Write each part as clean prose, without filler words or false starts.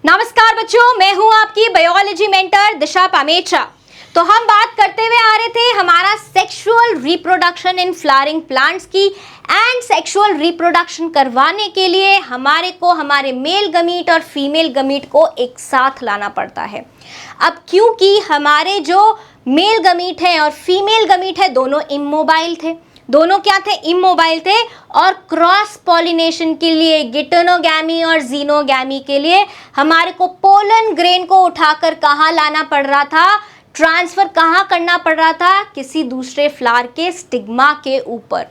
नमस्कार बच्चों, मैं हूं आपकी बायोलॉजी मेंटर दिशा पामेचा। तो हम बात करते हुए आ रहे थे हमारा sexual reproduction in flowering plants की। एंड सेक्सुअल रिप्रोडक्शन करवाने के लिए हमारे मेल गमीट और फीमेल गमीट को एक साथ लाना पड़ता है। अब क्योंकि हमारे जो मेल गमीट है और फीमेल गमीट है दोनों इमोबाइल थे, दोनों क्या थे? इमोबाइल थे। और क्रॉस पॉलिनेशन के लिए, गिटोनोगैमी और जीनोगैमी के लिए हमारे को पोलन ग्रेन को उठाकर कहाँ लाना पड़ रहा था? ट्रांसफर कहाँ करना पड़ रहा था? किसी दूसरे फ्लावर के स्टिग्मा के ऊपर।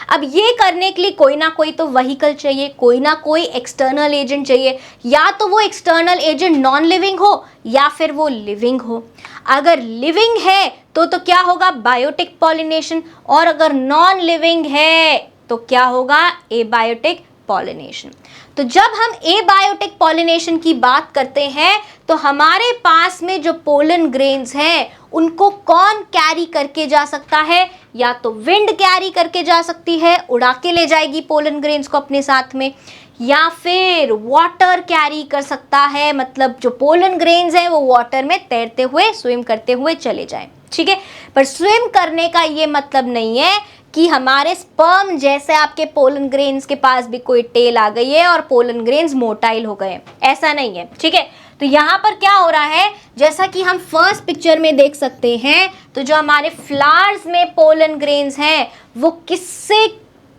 अब ये करने के लिए कोई ना कोई तो व्हीकल चाहिए, कोई ना कोई एक्सटर्नल एजेंट चाहिए। या तो वो एक्सटर्नल एजेंट नॉन लिविंग हो या फिर वो लिविंग हो। अगर लिविंग है तो क्या होगा? Biotic pollination. और अगर नॉन लिविंग है तो क्या होगा? Abiotic pollination. तो जब हम एबायोटिक पॉलिनेशन की बात करते हैं तो हमारे पास में जो पोलन ग्रेन्स हैं उनको कौन कैरी करके जा सकता है? या तो विंड कैरी करके जा सकती है, उड़ा के ले जाएगी पोलन ग्रेन्स को अपने साथ में, या फिर वाटर कैरी कर सकता है, मतलब जो पोलन ग्रेन्स हैं वो वाटर में तैरते हुए, स्विम करते हुए चले जाएं। ठीक है, पर स्विम करने का ये मतलब नहीं है कि हमारे स्पर्म जैसे आपके पोलन ग्रेन्स के पास भी कोई टेल आ गई है और पोलन ग्रेन्स मोटाइल हो गए, ऐसा नहीं है। ठीक है, तो यहाँ पर क्या हो रहा है, जैसा कि हम फर्स्ट पिक्चर में देख सकते हैं, तो जो हमारे फ्लावर्स में पोलन ग्रेन्स हैं वो किससे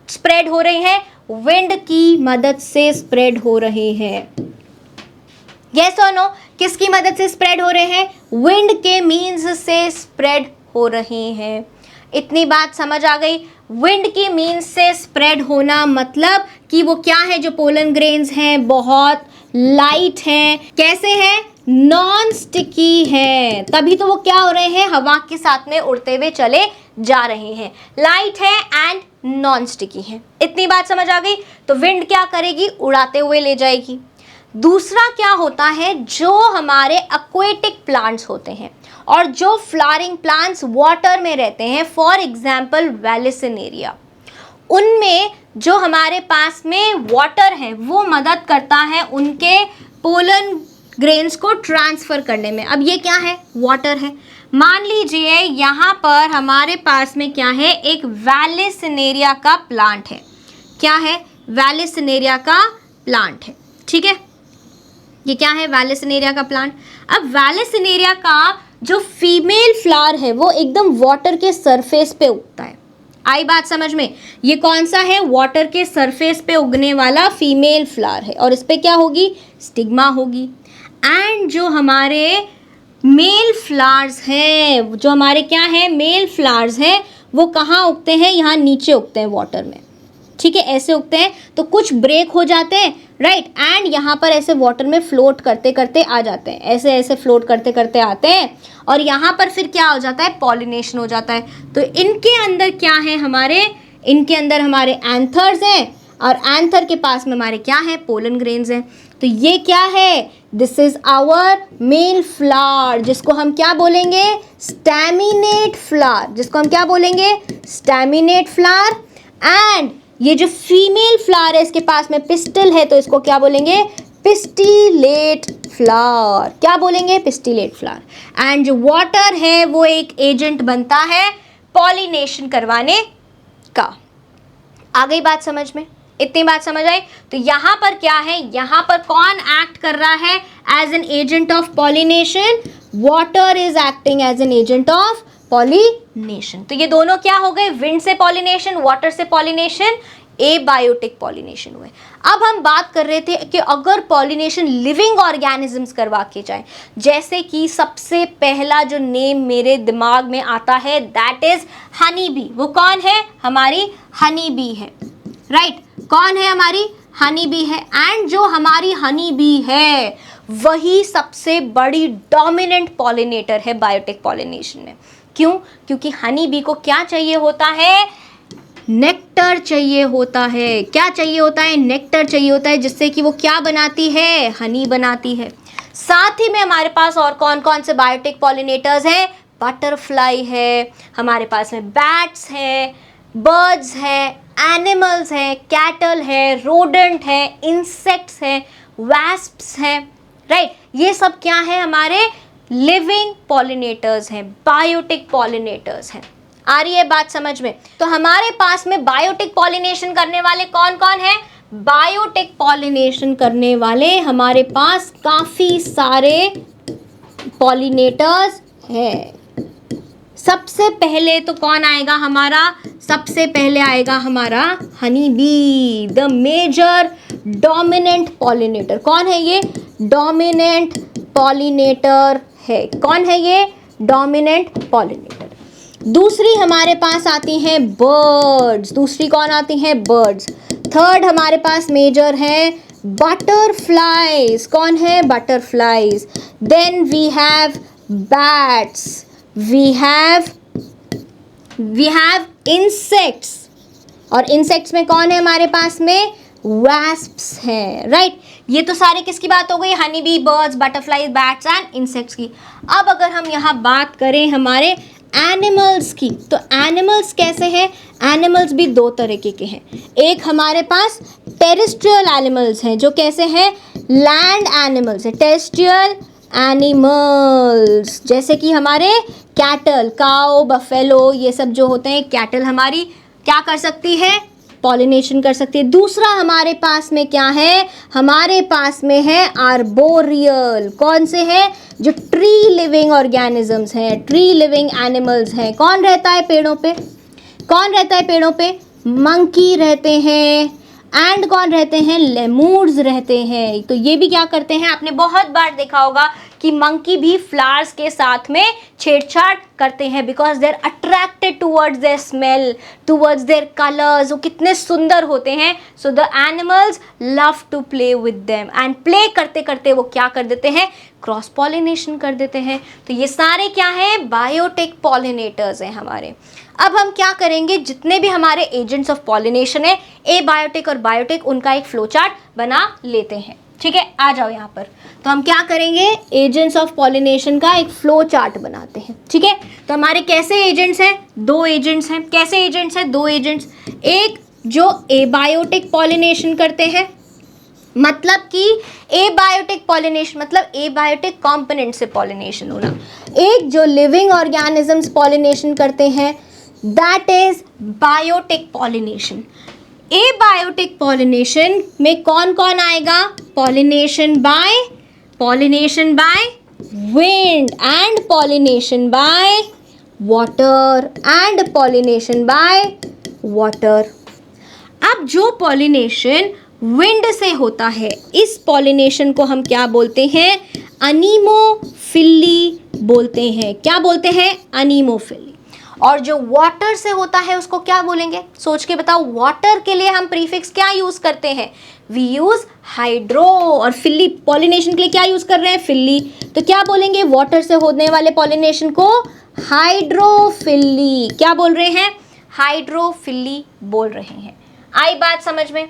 स्प्रेड हो रहे हैं? विंड की मदद से स्प्रेड हो रहे हैं। यस और नो? किसकी मदद से स्प्रेड हो रहे हैं? विंड के मीन्स से स्प्रेड हो रहे हैं। इतनी बात समझ आ गई? विंड की मीन्स से स्प्रेड होना मतलब कि वो क्या है? जो पोलन ग्रेन्स हैं बहुत लाइट हैं। कैसे हैं? नॉन स्टिकी हैं, तभी तो वो क्या हो रहे हैं? हवा के साथ में उड़ते हुए चले जा रहे हैं। लाइट है एंड नॉन स्टिकी है। इतनी बात समझ आ गई? तो विंड क्या करेगी? उड़ाते हुए ले जाएगी। दूसरा क्या होता है, जो हमारे एक्वेटिक प्लांट्स होते हैं और जो फ्लावरिंग प्लांट्स वाटर में रहते हैं, फॉर एग्जाम्पल वैलिसिनेरिया, उनमें जो हमारे पास में वाटर है वो मदद करता है उनके पोलन ग्रेन्स को ट्रांसफ़र करने में। अब ये क्या है? वाटर है। मान लीजिए यहाँ पर हमारे पास में क्या है? एक वैलिसिनेरिया का प्लांट है। क्या है? वैलिसिनेरिया का प्लांट है। ठीक है, ये क्या है? वैलिसिनेरिया का प्लांट। अब वैलिसिनेरिया का जो फीमेल फ्लावर है वो एकदम वाटर के सरफेस पे उगता है। आई बात समझ में? ये कौन सा है? वाटर के सरफेस पे उगने वाला फीमेल फ्लावर है और इस पे क्या होगी? स्टिग्मा होगी। एंड जो हमारे मेल फ्लावर्स हैं, जो हमारे क्या है? मेल फ्लावर्स हैं, वो कहाँ उगते हैं? यहाँ नीचे उगते हैं वाटर में। ठीक है, ऐसे उगते हैं तो कुछ ब्रेक हो जाते हैं, राइट, एंड यहाँ पर ऐसे वाटर में फ्लोट करते करते आ जाते हैं, ऐसे ऐसे फ्लोट करते करते आते हैं और यहाँ पर फिर क्या हो जाता है? पॉलिनेशन हो जाता है। तो इनके अंदर क्या है? इनके अंदर हमारे एंथर्स हैं और एंथर के पास में हमारे क्या है? पोलन ग्रेन्स हैं। तो ये क्या है? This is our male flower, जिसको हम क्या बोलेंगे? Staminate flower. जिसको हम क्या बोलेंगे? Staminate flower. एंड ये जो फीमेल फ्लावर है इसके पास में पिस्टिल है, तो इसको क्या बोलेंगे? Pistillate flower. क्या बोलेंगे? Pistillate flower. एंड जो वाटर है वो एक एजेंट बनता है पॉलिनेशन करवाने का। आ गई बात समझ में? इतनी बात समझ आई? तो यहाँ पर क्या है? यहाँ पर कौन एक्ट कर रहा है as an agent of pollination? Water is acting as an agent of pollination. तो ये दोनों क्या हो गए? विंड से पॉलिनेशन, वाटर से पॉलिनेशन, एबायोटिक पॉलिनेशन हुए। अब हम बात कर रहे थे कि अगर पॉलिनेशन लिविंग ऑर्गेनिजम्स करवा के जाए, जैसे कि सबसे पहला जो नेम मेरे दिमाग में आता है दैट इज हनी बी। वो कौन है? हमारी हनी बी है, राइट। कौन है? हमारी हनी बी है। एंड जो हमारी हनी बी है वही सबसे बड़ी डोमिनेंट पॉलिनेटर है बायोटिक पॉलिनेशन में। क्यों? क्योंकि हनी बी को क्या चाहिए होता है? नेक्टर चाहिए होता है। क्या चाहिए होता है? नेक्टर चाहिए होता है, जिससे कि वो क्या बनाती है? हनी बनाती है। साथ ही में हमारे पास और कौन कौन से बायोटिक पॉलिनेटर्स हैं? बटरफ्लाई है, हमारे पास में बैट्स हैं, बर्ड्स हैं, एनिमल्स हैं, कैटल है, रोडेंट है, इंसेक्ट्स हैं, वैस्प्स हैं, राइट। ये सब क्या है, हमारे लिविंग पॉलिनेटर्स हैं, बायोटिक पॉलिनेटर्स हैं। आ रही है बात समझ में? तो हमारे पास में बायोटिक पॉलिनेशन करने वाले कौन कौन है? बायोटिक पॉलिनेशन करने वाले हमारे पास काफी सारे पॉलिनेटर्स हैं। सबसे पहले तो कौन आएगा हमारा? सबसे पहले आएगा हमारा honey bee, the major dominant pollinator. कौन है ये? डोमिनेंट पॉलिनेटर है। कौन है ये? Dominant pollinator. दूसरी हमारे पास आती हैं बर्ड्स। दूसरी कौन आती हैं? बर्ड्स। थर्ड हमारे पास मेजर है बटरफ्लाइज। कौन है? Butterflies. Then we have bats, we have insects, और इंसेक्ट्स में कौन है हमारे पास में? वैस्प्स हैं, राइट। ये तो सारे किसकी बात हो गई? Honey bee, birds, butterflies, bats and insects की। अब अगर हम यहाँ बात करें हमारे एनिमल्स की, तो एनिमल्स कैसे हैं? एनिमल्स भी दो तरीके के हैं। एक हमारे पास टेरेस्ट्रियल एनिमल्स हैं, जो कैसे हैं? लैंड एनिमल्स है, टेरेस्ट्रियल एनिमल्स, जैसे कि हमारे कैटल, काउ, बफेलो, ये सब जो होते हैं कैटल, हमारी क्या कर सकती है? पॉलिनेशन कर सकती है। दूसरा हमारे पास में क्या है? हमारे पास में है आर्बोरियल। कौन से हैं? जो ट्री लिविंग ऑर्गेनिजम्स हैं, ट्री लिविंग एनिमल्स हैं। कौन रहता है पेड़ों पे? कौन रहता है पेड़ों पे? मंकी रहते हैं, एंड कौन रहते हैं? लेमूर्स रहते हैं। तो ये भी क्या करते हैं? आपने बहुत बार देखा होगा कि मंकी भी फ्लावर्स के साथ में छेड़छाड़ करते हैं, because they are attracted towards their smell, towards their colours. वो कितने सुंदर होते हैं। So the animals love to play with them, and play करते करते वो क्या कर देते हैं? क्रॉस पॉलिनेशन कर देते हैं। तो ये सारे क्या हैं? बायोटिक पॉलिनेटर्स हैं हमारे। अब हम क्या करेंगे? जितने भी हमारे एजेंट्स ऑफ पॉलिनेशन है, ए बायोटिक और बायोटिक, उनका एक फ्लो चार्ट बना लेते हैं। ठीक है, आ जाओ यहाँ पर। तो हम क्या करेंगे? एजेंट्स ऑफ पॉलिनेशन का एक फ्लो चार्ट बनाते हैं। ठीक है, तो हमारे कैसे एजेंट्स हैं? दो एजेंट्स हैं। कैसे एजेंट्स हैं? दो एजेंट्स। एक जो एबायोटिक पॉलिनेशन करते हैं, मतलब कि एबायोटिक पॉलिनेशन मतलब एबायोटिक कंपोनेंट से पॉलिनेशन होना। एक जो लिविंग ऑर्गेनिजम्स पॉलिनेशन करते हैं, that is biotic pollination. Abiotic pollination में कौन कौन आएगा? Pollination by wind, and pollination by water, and pollination by water. अब जो पॉलिनेशन विंड से होता है, इस पॉलिनेशन को हम क्या बोलते हैं? अनीमोफिली बोलते हैं। क्या बोलते हैं? अनीमोफिली। और जो वाटर से होता है उसको क्या बोलेंगे? सोच के बताओ। वाटर के लिए हम प्रीफिक्स क्या यूज करते हैं? We use hydro. और फिली पॉलिनेशन के लिए क्या यूज कर रहे हैं? फिली। तो क्या बोलेंगे? वाटर से होने वाले पॉलिनेशन को हाइड्रोफिली। क्या बोल रहे हैं? हाइड्रोफिली बोल रहे हैं। आई बात समझ में?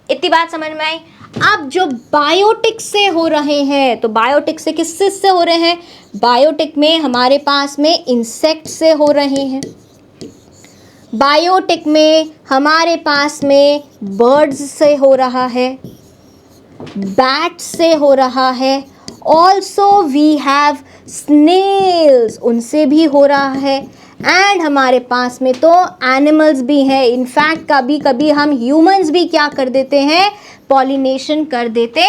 इतनी बात समझ में आई? अब जो बायोटिक से हो रहे हैं, तो बायोटिक से किससे हो रहे हैं? बायोटिक में हमारे पास में इंसेक्ट से हो रहे हैं। बायोटिक में हमारे पास में बर्ड्स से हो रहा है, बैट से हो रहा है, ऑल्सो वी हैव स्नेल्स, उनसे भी हो रहा है, एंड हमारे पास में तो एनिमल्स भी हैं। इनफैक्ट कभी कभी हम ह्यूमंस भी क्या कर देते हैं? पॉलिनेशन कर देते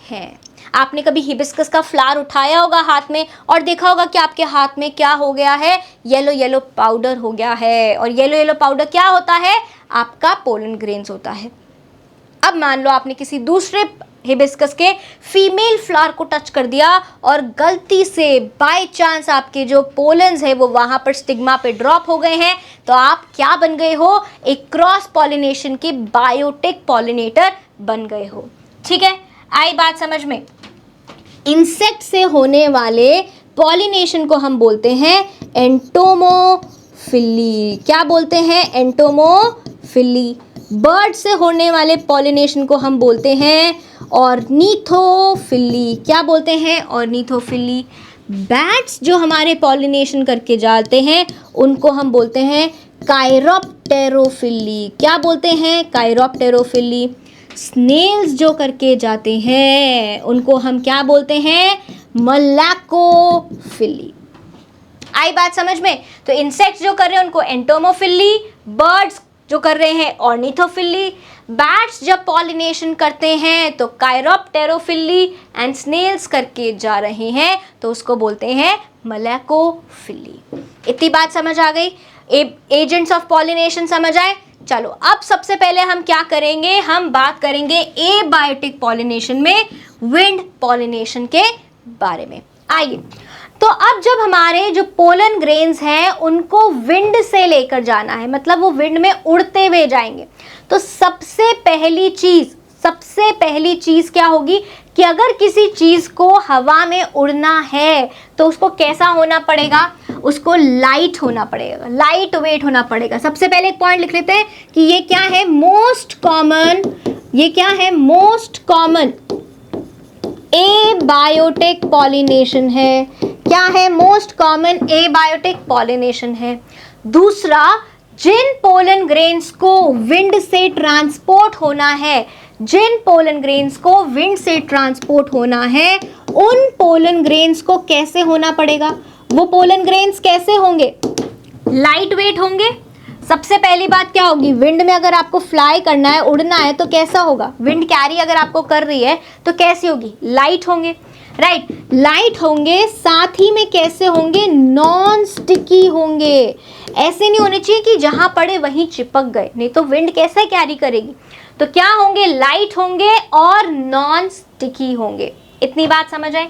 हैं। आपने कभी हिबिस्कस का फ्लावर उठाया होगा हाथ में और देखा होगा कि आपके हाथ में क्या हो गया है? येलो येलो पाउडर हो गया है। और येलो येलो पाउडर क्या होता है? आपका पोलन ग्रेन्स होता है। अब मान लो आपने किसी दूसरे हिबिस्कस के फीमेल फ्लावर को टच कर दिया और गलती से बाय चांस आपके जो पोलन्स है वो वहां पर स्टिग्मा पे ड्रॉप हो गए हैं, तो आप क्या बन गए हो? एक क्रॉस पॉलिनेशन के बायोटिक पॉलिनेटर बन गए हो। ठीक है, आई बात समझ में? इंसेक्ट से होने वाले पॉलिनेशन को हम बोलते हैं एंटोमोफिली। क्या बोलते हैं? एंटोमोफिली। बर्ड से होने वाले पॉलिनेशन को हम बोलते हैं ऑर्निथोफिली। क्या बोलते हैं? ऑर्निथोफिली। बैट्स जो हमारे पॉलिनेशन करके जाते हैं उनको हम बोलते हैं काइरोप्टेरोफिली। क्या बोलते हैं? काइरोप्टेरोफिली। स्नेल्स जो करके जाते हैं उनको हम क्या बोलते हैं? मलैकोफिली। आई बात समझ में? तो इंसेक्ट्स जो कर रहे हैं उनको एंटोमोफिली, बर्ड्स जो कर रहे हैं ऑर्निथोफिली, बैट्स जब पॉलिनेशन करते हैं तो कायरोप्टेरोफिली, एंड स्नेल्स करके जा रहे हैं तो उसको बोलते हैं मलैकोफिली। इतनी बात समझ आ गई? एजेंट्स ऑफ पॉलिनेशन समझ आए? चलो अब सबसे पहले हम क्या करेंगे, हम बात करेंगे एबायोटिक पॉलिनेशन में विंड पॉलिनेशन के बारे में। आइए, तो अब जब हमारे जो पोलन ग्रेन्स हैं उनको विंड से लेकर जाना है, मतलब वो विंड में उड़ते हुए जाएंगे, तो सबसे पहली चीज क्या होगी कि अगर किसी चीज को हवा में उड़ना है तो उसको कैसा होना पड़ेगा? उसको लाइट होना पड़ेगा, लाइट वेट होना पड़ेगा। सबसे पहले एक पॉइंट लिख लेते हैं कि ये क्या है? मोस्ट कॉमन एबायोटिक पॉलिनेशन है। क्या है? मोस्ट कॉमन एबायोटिक पॉलिनेशन है। दूसरा, जिन पोलन ग्रेन्स को विंड से ट्रांसपोर्ट होना है, उन पोलन ग्रेन्स को कैसे होना पड़ेगा? वो पोलन ग्रेन्स कैसे होंगे? लाइट वेट होंगे। सबसे पहली बात क्या होगी? विंड में अगर आपको फ्लाई करना है, उड़ना है, तो कैसा होगा? विंड कैरी अगर आपको कर रही है तो कैसी होगी? लाइट होंगे, राइट? लाइट होंगे, साथ ही में कैसे होंगे? नॉन स्टिकी होंगे। ऐसे नहीं होने चाहिए कि जहां पड़े वहीं चिपक गए, नहीं तो विंड कैसे कैरी करेगी। तो क्या होंगे? लाइट होंगे और नॉन स्टिकी होंगे। इतनी बात समझ आई?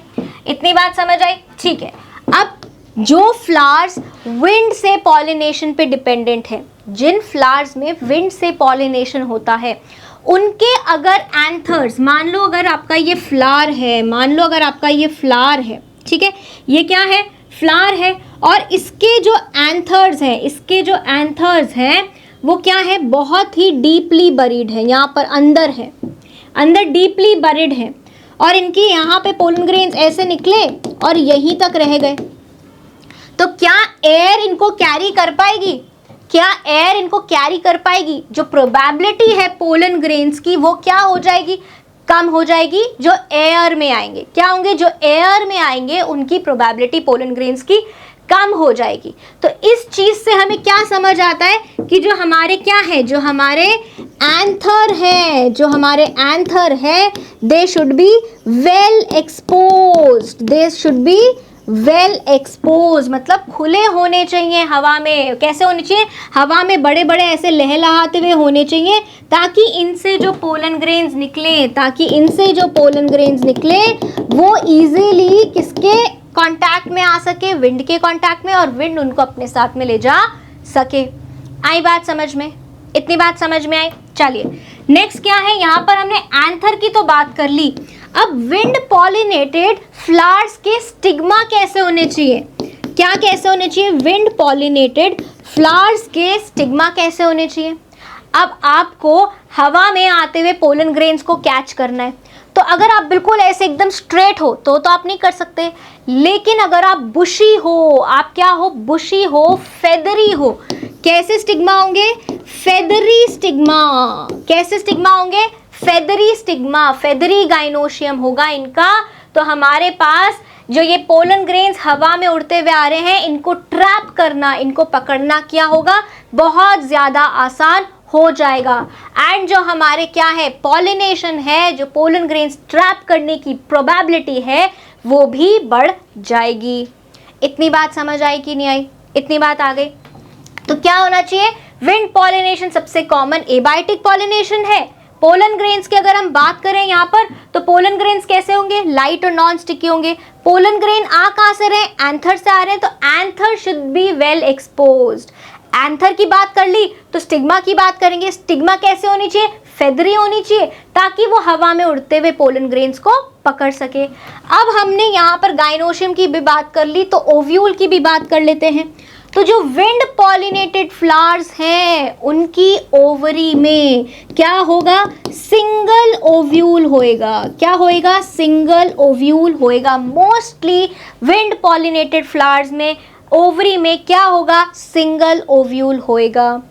ठीक है। अब जो फ्लावर्स विंड से पॉलिनेशन पे डिपेंडेंट है, जिन फ्लावर्स में विंड से पॉलिनेशन होता है, उनके अगर एंथर्स, मान लो अगर आपका ये फ्लावर है, ठीक है, ये क्या है? फ्लावर है, और इसके जो एंथर्स हैं वो क्या है? बहुत ही डीपली बरीड है, यहाँ पर अंदर डीपली बरीड है, और इनकी यहाँ पे पोलन ग्रेन्स ऐसे निकले और यहीं तक रह गए। तो क्या एयर इनको कैरी कर पाएगी? जो प्रोबेबिलिटी है पोलन ग्रेन्स की वो क्या हो जाएगी? कम हो जाएगी। जो एयर में आएंगे, क्या होंगे? जो एयर में आएंगे उनकी प्रोबेबिलिटी पोलन ग्रेन्स की कम हो जाएगी। तो इस चीज से हमें क्या समझ आता है कि जो हमारे एंथर है they should be well exposed, मतलब खुले होने चाहिए हवा में। कैसे होने चाहिए? हवा में बड़े बड़े ऐसे लहलहाते हुए होने चाहिए, ताकि इनसे जो पोलन ग्रेन्स निकले वो इजीली किसके कांटेक्ट में आ सके? विंड के कांटेक्ट में, और विंड उनको अपने साथ में ले जा सके। आई बात समझ में? इतनी बात समझ में आई? चलिए नेक्स्ट क्या है? यहाँ पर हमने एंथर की तो बात कर ली। अब विंड पॉलिनेटेड फ्लावर्स के स्टिग्मा कैसे होने चाहिए? कैसे होने चाहिए? विंड पॉलिनेटेड फ्लावर्स के स्टिग्मा कैसे होने चाहिए? अब आपको हवा में आते हुए पोलन ग्रेन्स को कैच करना है, तो अगर आप बिल्कुल ऐसे एकदम स्ट्रेट हो तो आप नहीं कर सकते, लेकिन अगर आप बुशी हो, आप क्या हो? बुशी हो, फेदरी हो, कैसे स्टिग्मा होंगे? Feathery stigma. कैसे स्टिग्मा होंगे? फेदरी स्टिग्मा, फेदरी गाइनोशियम होगा इनका। तो हमारे पास जो ये पोलन ग्रेन्स हवा में उड़ते हुए आ रहे हैं, इनको ट्रैप करना, इनको पकड़ना क्या होगा? बहुत ज़्यादा आसान हो जाएगा। एंड जो हमारे क्या है? पॉलिनेशन है, जो पोलन ग्रेन्स ट्रैप करने की प्रोबेबिलिटी है वो भी बढ़ जाएगी। इतनी बात समझ आई कि नहीं आई? इतनी बात आ गई? तो क्या होना चाहिए? विंड पॉलिनेशन सबसे कॉमन एबायोटिक पॉलिनेशन है। पोलन ग्रेन्स की अगर हम बात करें यहाँ पर, तो पोलन ग्रेन्स कैसे होंगे? लाइट और नॉन स्टिकी होंगे। पोलन ग्रेन आ कहाँ से रहे? एंथर से आ रहे हैं, तो anther should be well exposed. Anther की बात कर ली तो स्टिग्मा की बात करेंगे। स्टिग्मा कैसे होनी चाहिए? फेदरी होनी चाहिए, ताकि वो हवा में उड़ते हुए पोलन ग्रेन्स को पकड़ सके। अब हमने यहाँ पर गाइनोशियम की भी बात कर ली, तो ओव्यूल की भी बात कर लेते हैं। तो जो विंड पॉलिनेटेड फ्लावर्स हैं उनकी ओवरी में क्या होगा? सिंगल ओव्यूल होएगा। क्या होएगा? सिंगल ओव्यूल होएगा। मोस्टली विंड पॉलिनेटेड फ्लावर्स में ओवरी में क्या होगा? सिंगल ओव्यूल होएगा।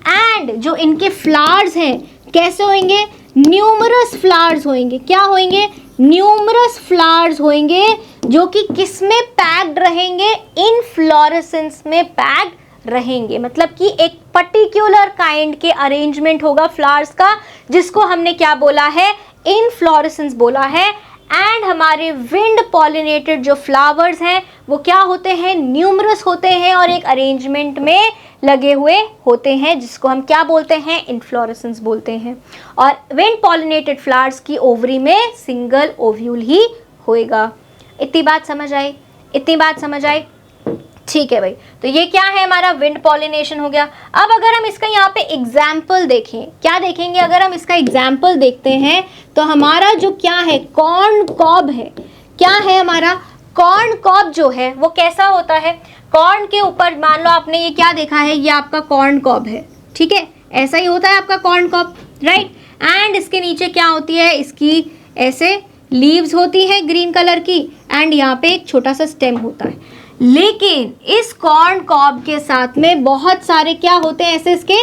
एंड जो इनके फ्लावर्स हैं कैसे होंगे? न्यूमरस फ्लावर्स होंगे। क्या होंगे? न्यूमरस फ्लावर्स होंगे, जो कि किस में पैक्ड रहेंगे? इनफ्लोरेसेंस में पैक्ड रहेंगे। मतलब कि एक पर्टिकुलर काइंड के अरेंजमेंट होगा फ्लावर्स का, जिसको हमने क्या बोला है? इनफ्लोरेसेंस बोला है। एंड हमारे विंड पॉलिनेटेड जो फ्लावर्स हैं वो क्या होते हैं? न्यूमरस होते हैं और एक अरेंजमेंट में लगे हुए होते हैं, जिसको हम क्या बोलते हैं? इनफ्लोरेसेंस बोलते हैं। और विंड पॉलिनेटेड फ्लावर्स की ओवरी में सिंगल ओव्यूल ही होएगा। इतनी बात समझ आई? इतनी बात समझ आई? ठीक है भाई, तो ये क्या है? हमारा विंड पॉलिनेशन हो गया। अब अगर हम इसका यहाँ पे एग्जाम्पल देखें, क्या देखेंगे? अगर हम इसका एग्जाम्पल देखते हैं तो हमारा जो क्या है? कॉर्न कॉब है। क्या है हमारा? कॉर्न कॉब जो है वो कैसा होता है? कॉर्न के ऊपर मान लो आपने ये क्या देखा है, ये आपका कॉर्न कॉब है, ठीक है, ऐसा ही होता है आपका कॉर्न कॉब, राइट। एंड इसके नीचे क्या होती है? इसकी ऐसे लीव्स होती है ग्रीन कलर की, एंड यहाँ पे एक छोटा सा स्टेम होता है। लेकिन इस कॉर्न कॉब के साथ में बहुत सारे क्या होते हैं? ऐसे इसके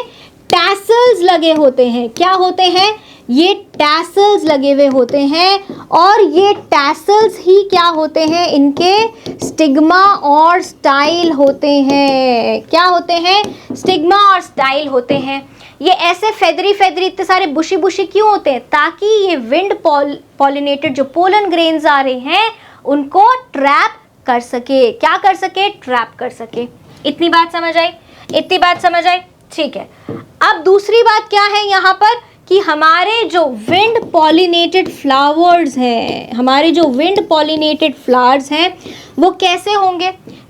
टैसल्स लगे होते हैं। क्या होते हैं? ये टैसल्स लगे हुए होते हैं, और ये टैसल्स ही क्या होते हैं? इनके स्टिग्मा और स्टाइल होते हैं। क्या होते हैं? स्टिग्मा और स्टाइल होते हैं। ये ऐसे फेदरी फेदरी इतने सारे बुशी बुशी क्यों होते हैं? ताकि ये विंड पॉलिनेटेड जो पोलन ग्रेन्स आ रहे हैं उनको ट्रैप कर सके। क्या कर सके? ट्रैप कर सके। इतनी बात समझ आई? इतनी बात समझ आई? ठीक है। अब दूसरी बात क्या है यहाँ पर कि हमारे जो विंड पॉलिनेटेड फ्लावर्स हैं, हमारे जो विंड पॉलिनेटेड फ्लावर्स हैं वो कैसे होंगे?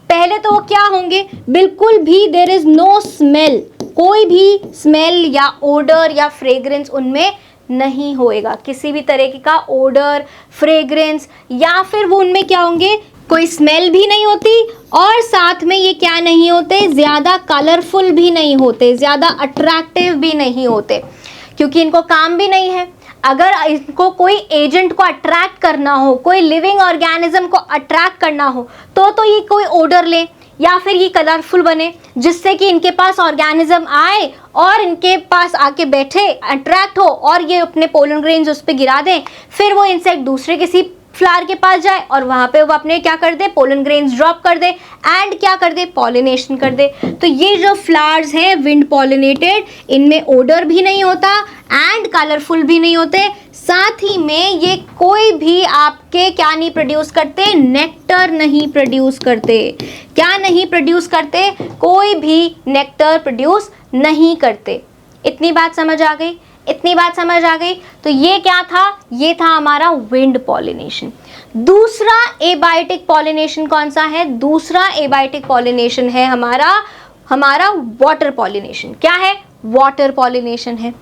पहले तो वो क्या होंगे? बिल्कुल भी देयर इज नो स्मेल, कोई भी स्मेल या ओडर या फ्रेग्रेंस उनमें नहीं होएगा। किसी भी तरह का ओडर, फ्रेग्रेंस या फिर वो उनमें क्या होंगे? कोई स्मेल भी नहीं होती, और साथ में ये क्या नहीं होते? ज़्यादा कलरफुल भी नहीं होते, ज़्यादा अट्रैक्टिव भी नहीं होते, क्योंकि इनको काम भी नहीं है। अगर इनको कोई एजेंट को अट्रैक्ट करना हो, कोई लिविंग ऑर्गेनिज्म को अट्रैक्ट करना हो, तो ये कोई ओडर ले या फिर ये कलरफुल बने, जिससे कि इनके पास ऑर्गेनिज्म आए और इनके पास आके बैठे, अट्रैक्ट हो, और ये अपने पोलन ग्रेन्स उस पर गिरा दें। फिर वो इंसेक्ट दूसरे किसी फ्लावर के पास जाए और वहां पे वो अपने क्या कर दे? पोलन ग्रेन्स ड्रॉप कर दे, एंड क्या कर दे? पॉलिनेशन कर दे। तो ये जो फ्लावर्स हैं विंड पॉलिनेटेड, इनमें ओडर भी नहीं होता एंड कलरफुल भी नहीं होते, साथ ही में ये कोई भी आपके क्या नहीं प्रोड्यूस करते? नेक्टर नहीं प्रोड्यूस करते। क्या नहीं प्रोड्यूस करते? कोई भी नेक्टर प्रोड्यूस नहीं करते। इतनी बात समझ आ गई? इतनी बात समझ आ गई? तो ये क्या था? ये था हमारा विंड पॉलिनेशन। दूसरा एबायोटिक पॉलिनेशन कौन सा है? दूसरा एबायोटिक पॉलिनेशन है हमारा वाटर पॉलिनेशन। क्या है? वाटर पॉलिनेशन है।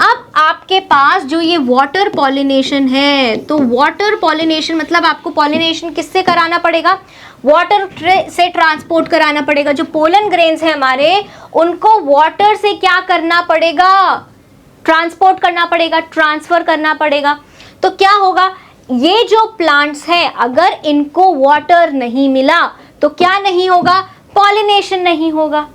अब आपके पास जो ये वाटर पॉलिनेशन है, तो वाटर पॉलिनेशन मतलब आपको पॉलिनेशन किससे कराना पड़ेगा? वाटर से ट्रांसपोर्ट कराना पड़ेगा। जो पोलन ग्रेन्स हैं हमारे, उनको वाटर से क्या करना पड़ेगा? ट्रांसपोर्ट करना पड़ेगा, ट्रांसफर करना पड़ेगा। तो क्या होगा? ये जो प्लांट्स हैं, अगर इनको वाटर नहीं मिला तो क्या नहीं होगा? पॉलिनेशन नहीं होगा।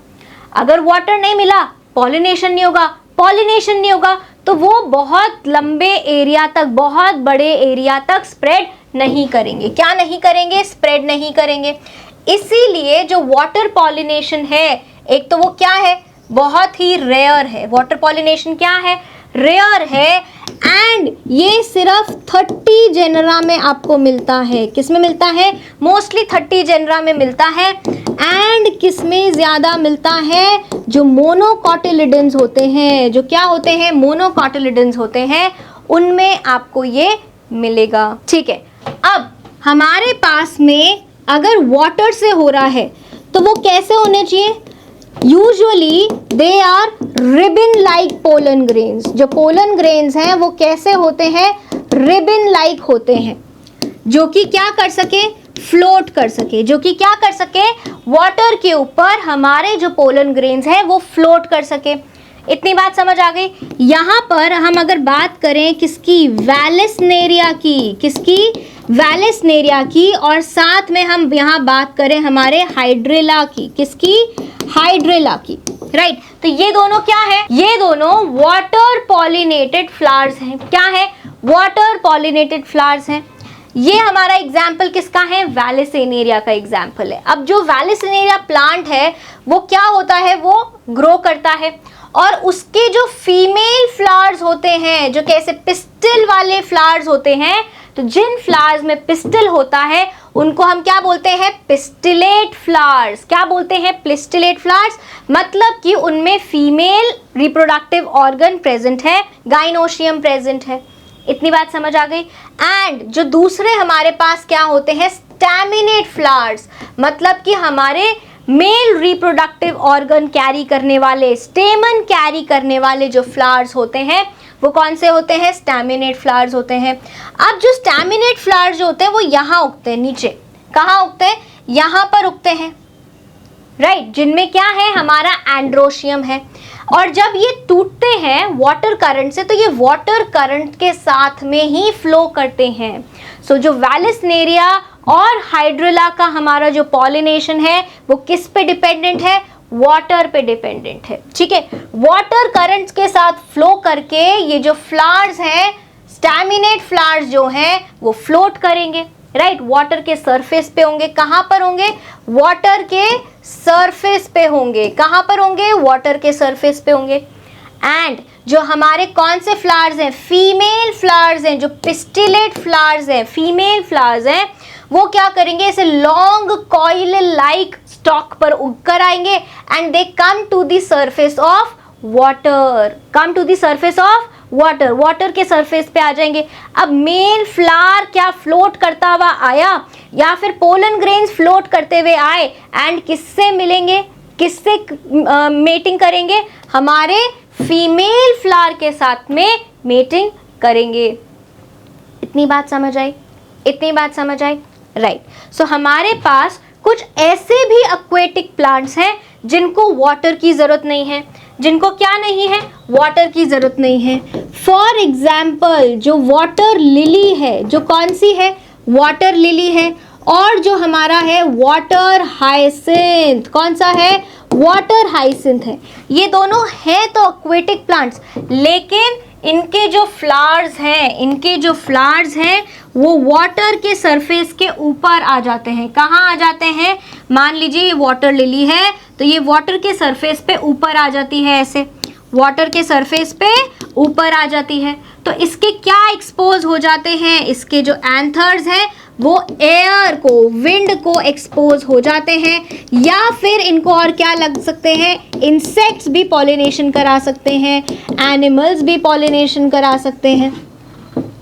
अगर वाटर नहीं मिला, पॉलिनेशन नहीं होगा। पॉलिनेशन नहीं होगा तो वो बहुत लंबे एरिया तक, बहुत बड़े एरिया तक स्प्रेड नहीं करेंगे। क्या नहीं करेंगे? स्प्रेड नहीं करेंगे। इसीलिए जो वाटर पॉलिनेशन है, एक तो वो क्या है? बहुत ही रेयर है। वाटर पॉलिनेशन क्या है? रेयर है। एंड ये सिर्फ 30 जेनरा में आपको मिलता है। किस में मिलता है? मोस्टली 30 जेनरा में मिलता है। एंड किस में ज़्यादा मिलता है? जो मोनोकॉटिलिडन्स होते हैं, जो क्या होते हैं? मोनोकॉटिलिडन्स होते हैं, उनमें आपको ये मिलेगा। ठीक है। अब हमारे पास में अगर वाटर से हो रहा है तो वो कैसे होने चाहिए? Usually they are ribbon like pollen grains. जो पोलन ग्रेन्स हैं वो कैसे होते हैं? रिबन लाइक होते हैं, जो कि क्या कर सके? फ्लोट कर सके। जो कि क्या कर सके? वाटर के ऊपर हमारे जो पोलन ग्रेन्स हैं वो फ्लोट कर सके। इतनी बात समझ आ गई? यहाँ पर हम अगर बात करें किसकी? वैलेसनेरिया की। किसकी? वैलेसनेरिया की। और साथ में हम यहाँ बात करें हमारे हाइड्रेला की। किसकी? हाइड्रेला की। राइट तो ये दोनों क्या है, ये दोनों वाटर पॉलिनेटेड फ्लावर्स हैं। क्या है, वाटर पॉलिनेटेड फ्लावर्स हैं। ये हमारा एग्जाम्पल किसका है, वैलेसिनेरिया का एग्जाम्पल है। अब जो वैलेसिनेरिया प्लांट है वो क्या होता है, वो ग्रो करता है और उसके जो फीमेल फ्लावर्स होते हैं, जो कैसे पिस्टिल वाले फ्लावर्स होते हैं, तो जिन फ्लावर्स में पिस्टिल होता है उनको हम क्या बोलते हैं, पिस्टिलेट फ्लावर्स। क्या बोलते हैं, पिस्टिलेट फ्लावर्स। मतलब कि उनमें फीमेल रिप्रोडक्टिव ऑर्गन प्रेजेंट है, गाइनोशियम प्रेजेंट है। इतनी बात समझ आ गई। एंड जो दूसरे हमारे पास क्या होते हैं, स्टैमिनेट फ्लावर्स। मतलब कि हमारे मेल रिप्रोडक्टिव ऑर्गन कैरी करने वाले, स्टेमन कैरी करने वाले जो फ्लावर्स होते हैं वो कौन से होते हैं, स्टैमिनेट फ्लावर्स होते हैं। अब जो स्टैमिनेट फ्लावर्स जो होते हैं वो यहाँ उगते हैं, नीचे कहाँ उगते हैं, यहाँ पर उगते हैं, राइट जिनमें क्या है, हमारा एंड्रोशियम है। और जब ये टूटते हैं वाटर करंट से, तो ये वाटर करंट के साथ में ही फ्लो करते हैं। सो जो वैलेसिनेरिया और हाइड्रिला का हमारा जो पॉलिनेशन है वो किस पे डिपेंडेंट है, वाटर पे डिपेंडेंट है। ठीक है, वाटर करंट्स के साथ फ्लो करके ये जो फ्लावर्स हैं, स्टैमिनेट फ्लावर्स जो हैं वो फ्लोट करेंगे, राइट वाटर के सरफेस पे होंगे। कहाँ पर होंगे, वाटर के सरफेस पे होंगे। कहाँ पर होंगे, वाटर के सरफेस पे होंगे। एंड जो हमारे कौन से फ्लावर्स हैं, फीमेल फ्लावर्स हैं, जो पिस्टिलेट फ्लावर्स हैं, फीमेल फ्लावर्स हैं, वो क्या करेंगे, इसे लॉन्ग कॉइल लाइक स्टॉक पर उगकर आएंगे and they come to the surface of water, come to the surface of water, water के सरफेस पे आ जाएंगे। अब मेल फ्लावर क्या फ्लोट करता हुआ आया या फिर पोलन ग्रेन्स फ्लोट करते हुए आए एंड किससे मिलेंगे, किससे मेटिंग करेंगे, हमारे फीमेल फ्लावर के साथ में मेटिंग करेंगे। इतनी बात समझ आई, इतनी बात समझ आई, राइट। सो हमारे पास कुछ ऐसे भी एक्वेटिक प्लांट्स हैं जिनको वाटर की ज़रूरत नहीं है, जिनको क्या नहीं है, वाटर की ज़रूरत नहीं है। फॉर एग्जाम्पल जो वाटर लिली है, जो कौन सी है, वाटर लिली है, और जो हमारा है वाटर हाइसिंथ, कौन सा है, वाटर हाइसिंथ है। ये दोनों हैं तो एक्वेटिक प्लांट्स, लेकिन इनके जो फ्लावर्स हैं, इनके जो फ्लावर्स हैं वो वाटर के सरफेस के ऊपर आ जाते हैं। कहाँ आ जाते हैं, मान लीजिए ये वाटर लिली है तो ये वाटर के सरफेस पे ऊपर आ जाती है, ऐसे वाटर के सरफेस पे ऊपर आ जाती है। तो इसके क्या एक्सपोज हो जाते हैं, इसके जो एंथर्स हैं वो एयर को, विंड को एक्सपोज हो जाते हैं, या फिर इनको और क्या लग सकते हैं, इंसेक्ट्स भी पॉलिनेशन करा सकते हैं, एनिमल्स भी पॉलिनेशन करा सकते हैं।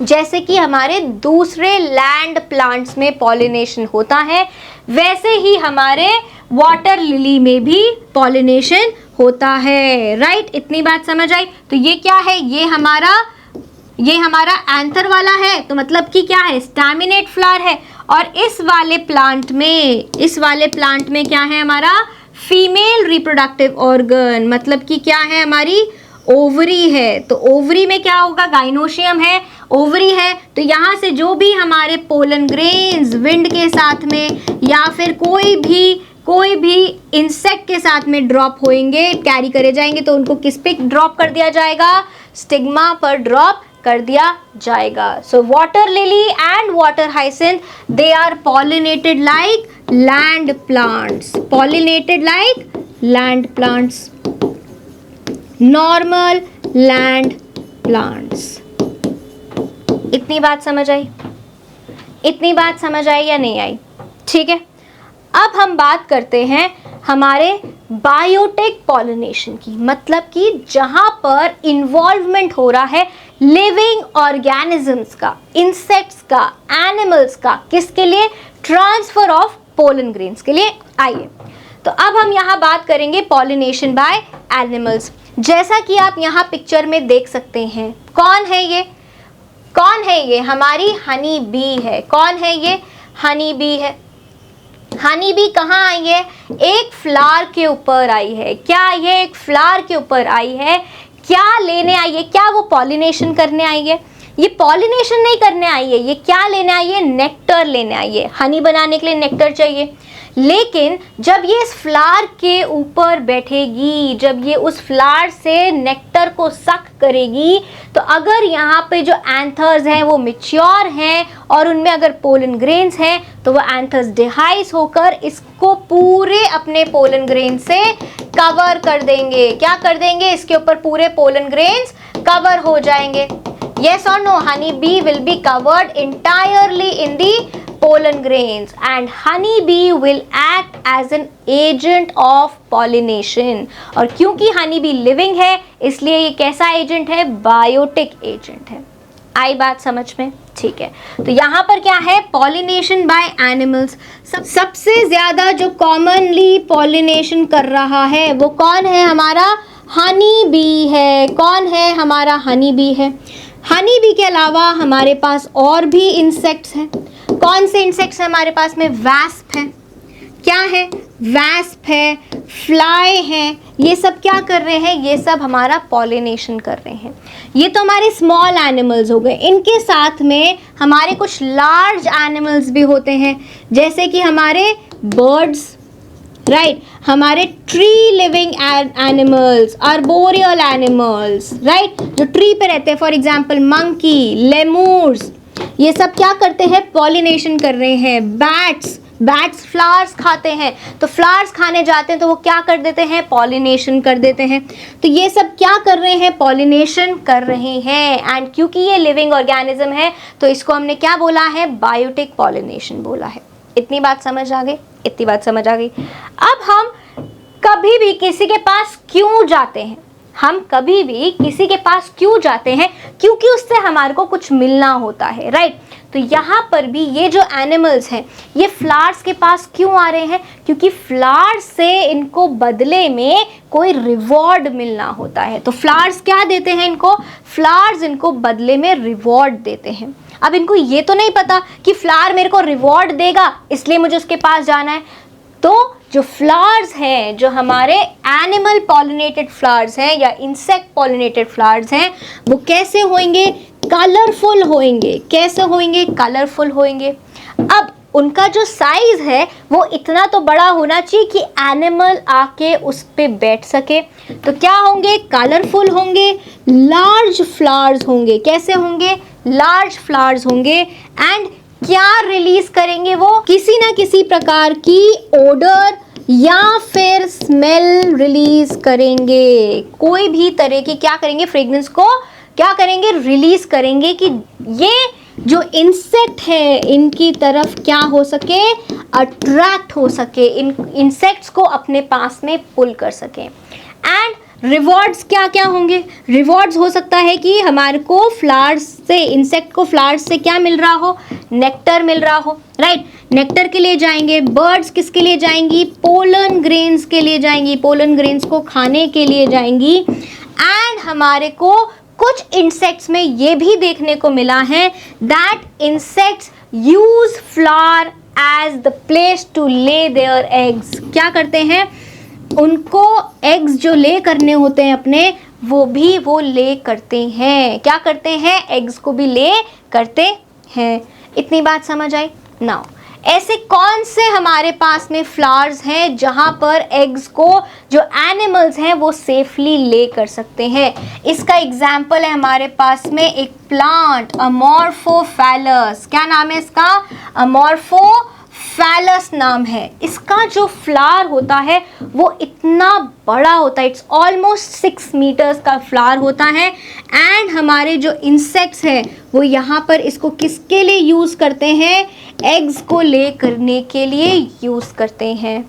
जैसे कि हमारे दूसरे लैंड प्लांट्स में पॉलिनेशन होता है, वैसे ही हमारे वाटर लिली में भी पॉलिनेशन होता है, राइट। इतनी बात समझ आई। तो ये क्या है, ये हमारा एंथर वाला है, तो मतलब कि क्या है, स्टैमिनेट फ्लावर है। और इस वाले प्लांट में क्या है, हमारा फीमेल रिप्रोडक्टिव ऑर्गन, मतलब कि क्या है, हमारी ओवरी है। तो ओवरी में क्या होगा, गाइनोशियम है, ओवरी है, तो यहाँ से जो भी हमारे पोलन ग्रेन्स विंड के साथ में या फिर कोई भी इंसेक्ट के साथ में ड्रॉप होंगे, कैरी करे जाएंगे, तो उनको किस पे ड्रॉप कर दिया जाएगा, स्टिग्मा पर ड्रॉप कर दिया जाएगा। So water lily and water hyacinth, they are pollinated like land plants, pollinated like land plants, normal land plants. इतनी बात समझ आई, इतनी बात समझ आई या नहीं आई, ठीक है। अब हम बात करते हैं हमारे बायोटिक पॉलिनेशन की, मतलब कि जहां पर इन्वॉल्वमेंट हो रहा है लिविंग ऑर्गेनिजम्स का, इंसेक्ट्स का, एनिमल्स का, किसके लिए, ट्रांसफर ऑफ पोलन ग्रेन्स के लिए। आइए, तो अब हम यहाँ बात करेंगे पॉलिनेशन बाय एनिमल्स। जैसा कि आप यहाँ पिक्चर में देख सकते हैं, कौन है ये, कौन है ये, हमारी हनी बी है। कौन है ये, हनी बी है। हनी बी कहाँ आई है, एक फ्लावर के ऊपर आई है। क्या आई है, एक फ्लावर के ऊपर आई है। क्या लेने आई है, क्या वो पॉलिनेशन करने आई है, ये पॉलिनेशन नहीं करने आई है, ये क्या लेने आई है, नेक्टर लेने आई है। हनी बनाने के लिए नेक्टर चाहिए, लेकिन जब ये इस फ्लावर के ऊपर बैठेगी, जब ये उस फ्लावर से नेक्टर को सक करेगी, तो अगर यहाँ पे जो एंथर्स हैं वो मैच्योर हैं और उनमें अगर पोलन ग्रेन्स हैं, तो वो एंथर्स डिहाइस होकर इसको पूरे अपने पोलन ग्रेन से कवर कर देंगे। क्या कर देंगे, इसके ऊपर पूरे पोलन ग्रेन्स कवर हो जाएंगे। Yes or no, honey bee will be covered entirely in the pollen grains and honey bee will act as an agent of pollination। और क्योंकि honey bee living है, इसलिए ये कैसा एजेंट है, बायोटिक एजेंट है। आई बात समझ में? ठीक है, तो यहाँ पर क्या है, पॉलिनेशन बाय एनिमल्स। सबसे ज्यादा जो कॉमनली पॉलिनेशन कर रहा है वो कौन है, हमारा हनी बी है। कौन है, हमारा हनी बी है। हनी बी के अलावा हमारे पास और भी इंसेक्ट्स हैं। कौन से इंसेक्ट्स हैं हमारे पास में, वैस्प है। क्या है, वैस्प है, फ्लाई है। ये सब क्या कर रहे हैं, ये सब हमारा पॉलिनेशन कर रहे हैं। ये तो हमारे स्मॉल एनिमल्स हो गए। इनके साथ में हमारे कुछ लार्ज एनिमल्स भी होते हैं, जैसे कि हमारे बर्ड्स, राइट, हमारे tree living animals, arboreal animals, right, जो ट्री पे रहते हैं, फॉर एग्जांपल मंकी, लेमूर्स, ये सब क्या करते हैं, पॉलिनेशन कर रहे हैं। बैट्स फ्लावर्स खाते हैं, तो फ्लावर्स खाने जाते हैं तो वो क्या कर देते हैं, पॉलिनेशन कर देते हैं। तो ये सब क्या कर रहे हैं, पॉलिनेशन कर रहे हैं। एंड क्योंकि ये लिविंग ऑर्गेनिज्म है, तो इसको हमने क्या बोला है, बायोटिक पॉलिनेशन बोला है। इतनी बात समझ आ गई, इतनी बात समझ आ गई। अब हम कभी भी किसी के पास क्यों जाते हैं, हम कभी भी किसी के पास क्यों जाते हैं, क्योंकि उससे हमारे को कुछ मिलना होता है, राइट। तो यहाँ पर भी ये जो एनिमल्स हैं, ये फ्लावर्स के पास क्यों आ रहे हैं, क्योंकि फ्लावर्स से इनको बदले में कोई रिवॉर्ड मिलना होता है। तो फ्लावर्स क्या देते हैं इनको, फ्लावर्स इनको बदले में रिवॉर्ड देते हैं। अब इनको ये तो नहीं पता कि फ्लावर मेरे को रिवॉर्ड देगा, इसलिए मुझे उसके पास जाना है। तो जो फ्लावर्स हैं, जो हमारे एनिमल पॉलिनेटेड फ्लावर्स हैं या इंसेक्ट पॉलिनेटेड फ्लावर्स हैं, वो कैसे होंगे, कलरफुल होंगे। कैसे होंगे, कलरफुल होंगे। अब उनका जो साइज है वो इतना तो बड़ा होना चाहिए कि एनिमल आके उस पे बैठ सके। तो क्या होंगे, कलरफुल होंगे, लार्ज फ्लावर्स होंगे। कैसे होंगे, लार्ज फ्लावर्स होंगे। एंड क्या रिलीज करेंगे, वो किसी ना किसी प्रकार की ओडर या फिर स्मेल रिलीज करेंगे। कोई भी तरह की क्या करेंगे, फ्रेग्रेंस को क्या करेंगे, रिलीज करेंगे, कि ये जो इंसेक्ट है इनकी तरफ क्या हो सके, अट्रैक्ट हो सके, इन इंसेक्ट्स को अपने पास में पुल कर सके। एंड रिवॉर्ड्स क्या क्या होंगे, रिवॉर्ड्स हो सकता है कि हमारे को फ्लावर्स से, इंसेक्ट को फ्लावर्स से क्या मिल रहा हो, नेक्टर मिल रहा हो, राइट। नेक्टर के लिए जाएंगे। बर्ड्स किसके लिए जाएंगी, पोलन ग्रेन्स के लिए जाएंगी, पोलन ग्रेन्स को खाने के लिए जाएंगी। एंड हमारे को कुछ इंसेक्ट्स में ये भी देखने को मिला है that insects use flower as the place to lay their eggs. क्या करते हैं, उनको एग्स जो ले करने होते हैं अपने, वो भी वो ले करते हैं। क्या करते हैं, एग्स को भी ले करते हैं। इतनी बात समझ आई। नाउ ऐसे कौन से हमारे पास में फ्लावर्स हैं जहां पर एग्स को जो एनिमल्स हैं वो सेफली ले कर सकते हैं। इसका एग्जाम्पल है हमारे पास में एक प्लांट, अमोर्फोफैलस। क्या नाम है इसका, अमोर्फोफैलस नाम है। इसका जो फ्लावर होता है वो इतना बड़ा होता है, इट्स ऑलमोस्ट 6 मीटर्स का फ्लावर होता है। एंड हमारे जो इंसेक्ट्स हैं वो यहाँ पर इसको किसके लिए यूज़ करते हैं, एग्स को ले करने के लिए यूज़ करते हैं।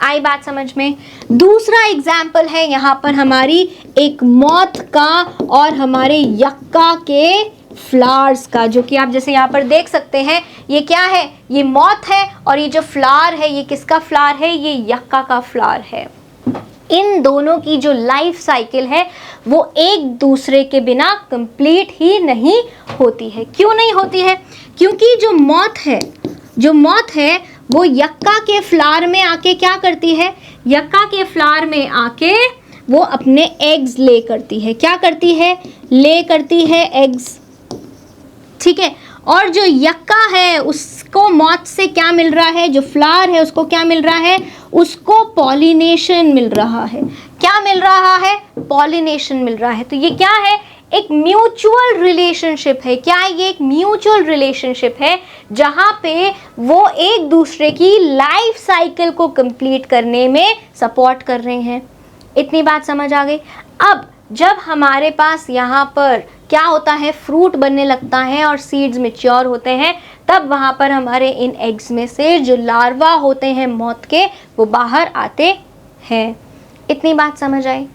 आई बात समझ में। दूसरा एग्जाम्पल है यहाँ पर हमारी एक मॉथ का और हमारे यक्का के फ्लावर्स का, जो कि आप जैसे यहाँ पर देख सकते हैं। ये क्या है, ये मॉथ है, और ये जो फ्लावर है ये किसका फ्लावर है, ये यक्का का फ्लावर है। इन दोनों की जो लाइफ साइकिल है वो एक दूसरे के बिना कंप्लीट ही नहीं होती है। क्यों नहीं होती है, क्योंकि जो मॉथ है वो यक्का के फ्लावर में आके क्या करती है, यक्का के फ्लावर में आके वो अपने एग्स ले करती है। क्या करती है, ले करती है एग्स। ठीक है। और जो यक्का है उसको मॉथ से क्या मिल रहा है, जो फ्लावर है उसको क्या मिल रहा है, उसको पॉलिनेशन मिल रहा है। क्या मिल रहा है, पॉलिनेशन मिल रहा है। तो ये क्या है, एक म्यूचुअल रिलेशनशिप है। क्या है ये, एक म्यूचुअल रिलेशनशिप है जहां पे वो एक दूसरे की लाइफ साइकिल को कंप्लीट करने में सपोर्ट कर रहे हैं। इतनी बात समझ आ गई। अब जब हमारे पास यहाँ पर क्या होता है, फ्रूट बनने लगता है और सीड्स मैच्योर होते हैं, तब वहाँ पर हमारे इन एग्स में से जो लार्वा होते हैं मॉथ के, वो बाहर आते हैं। इतनी बात समझ आई,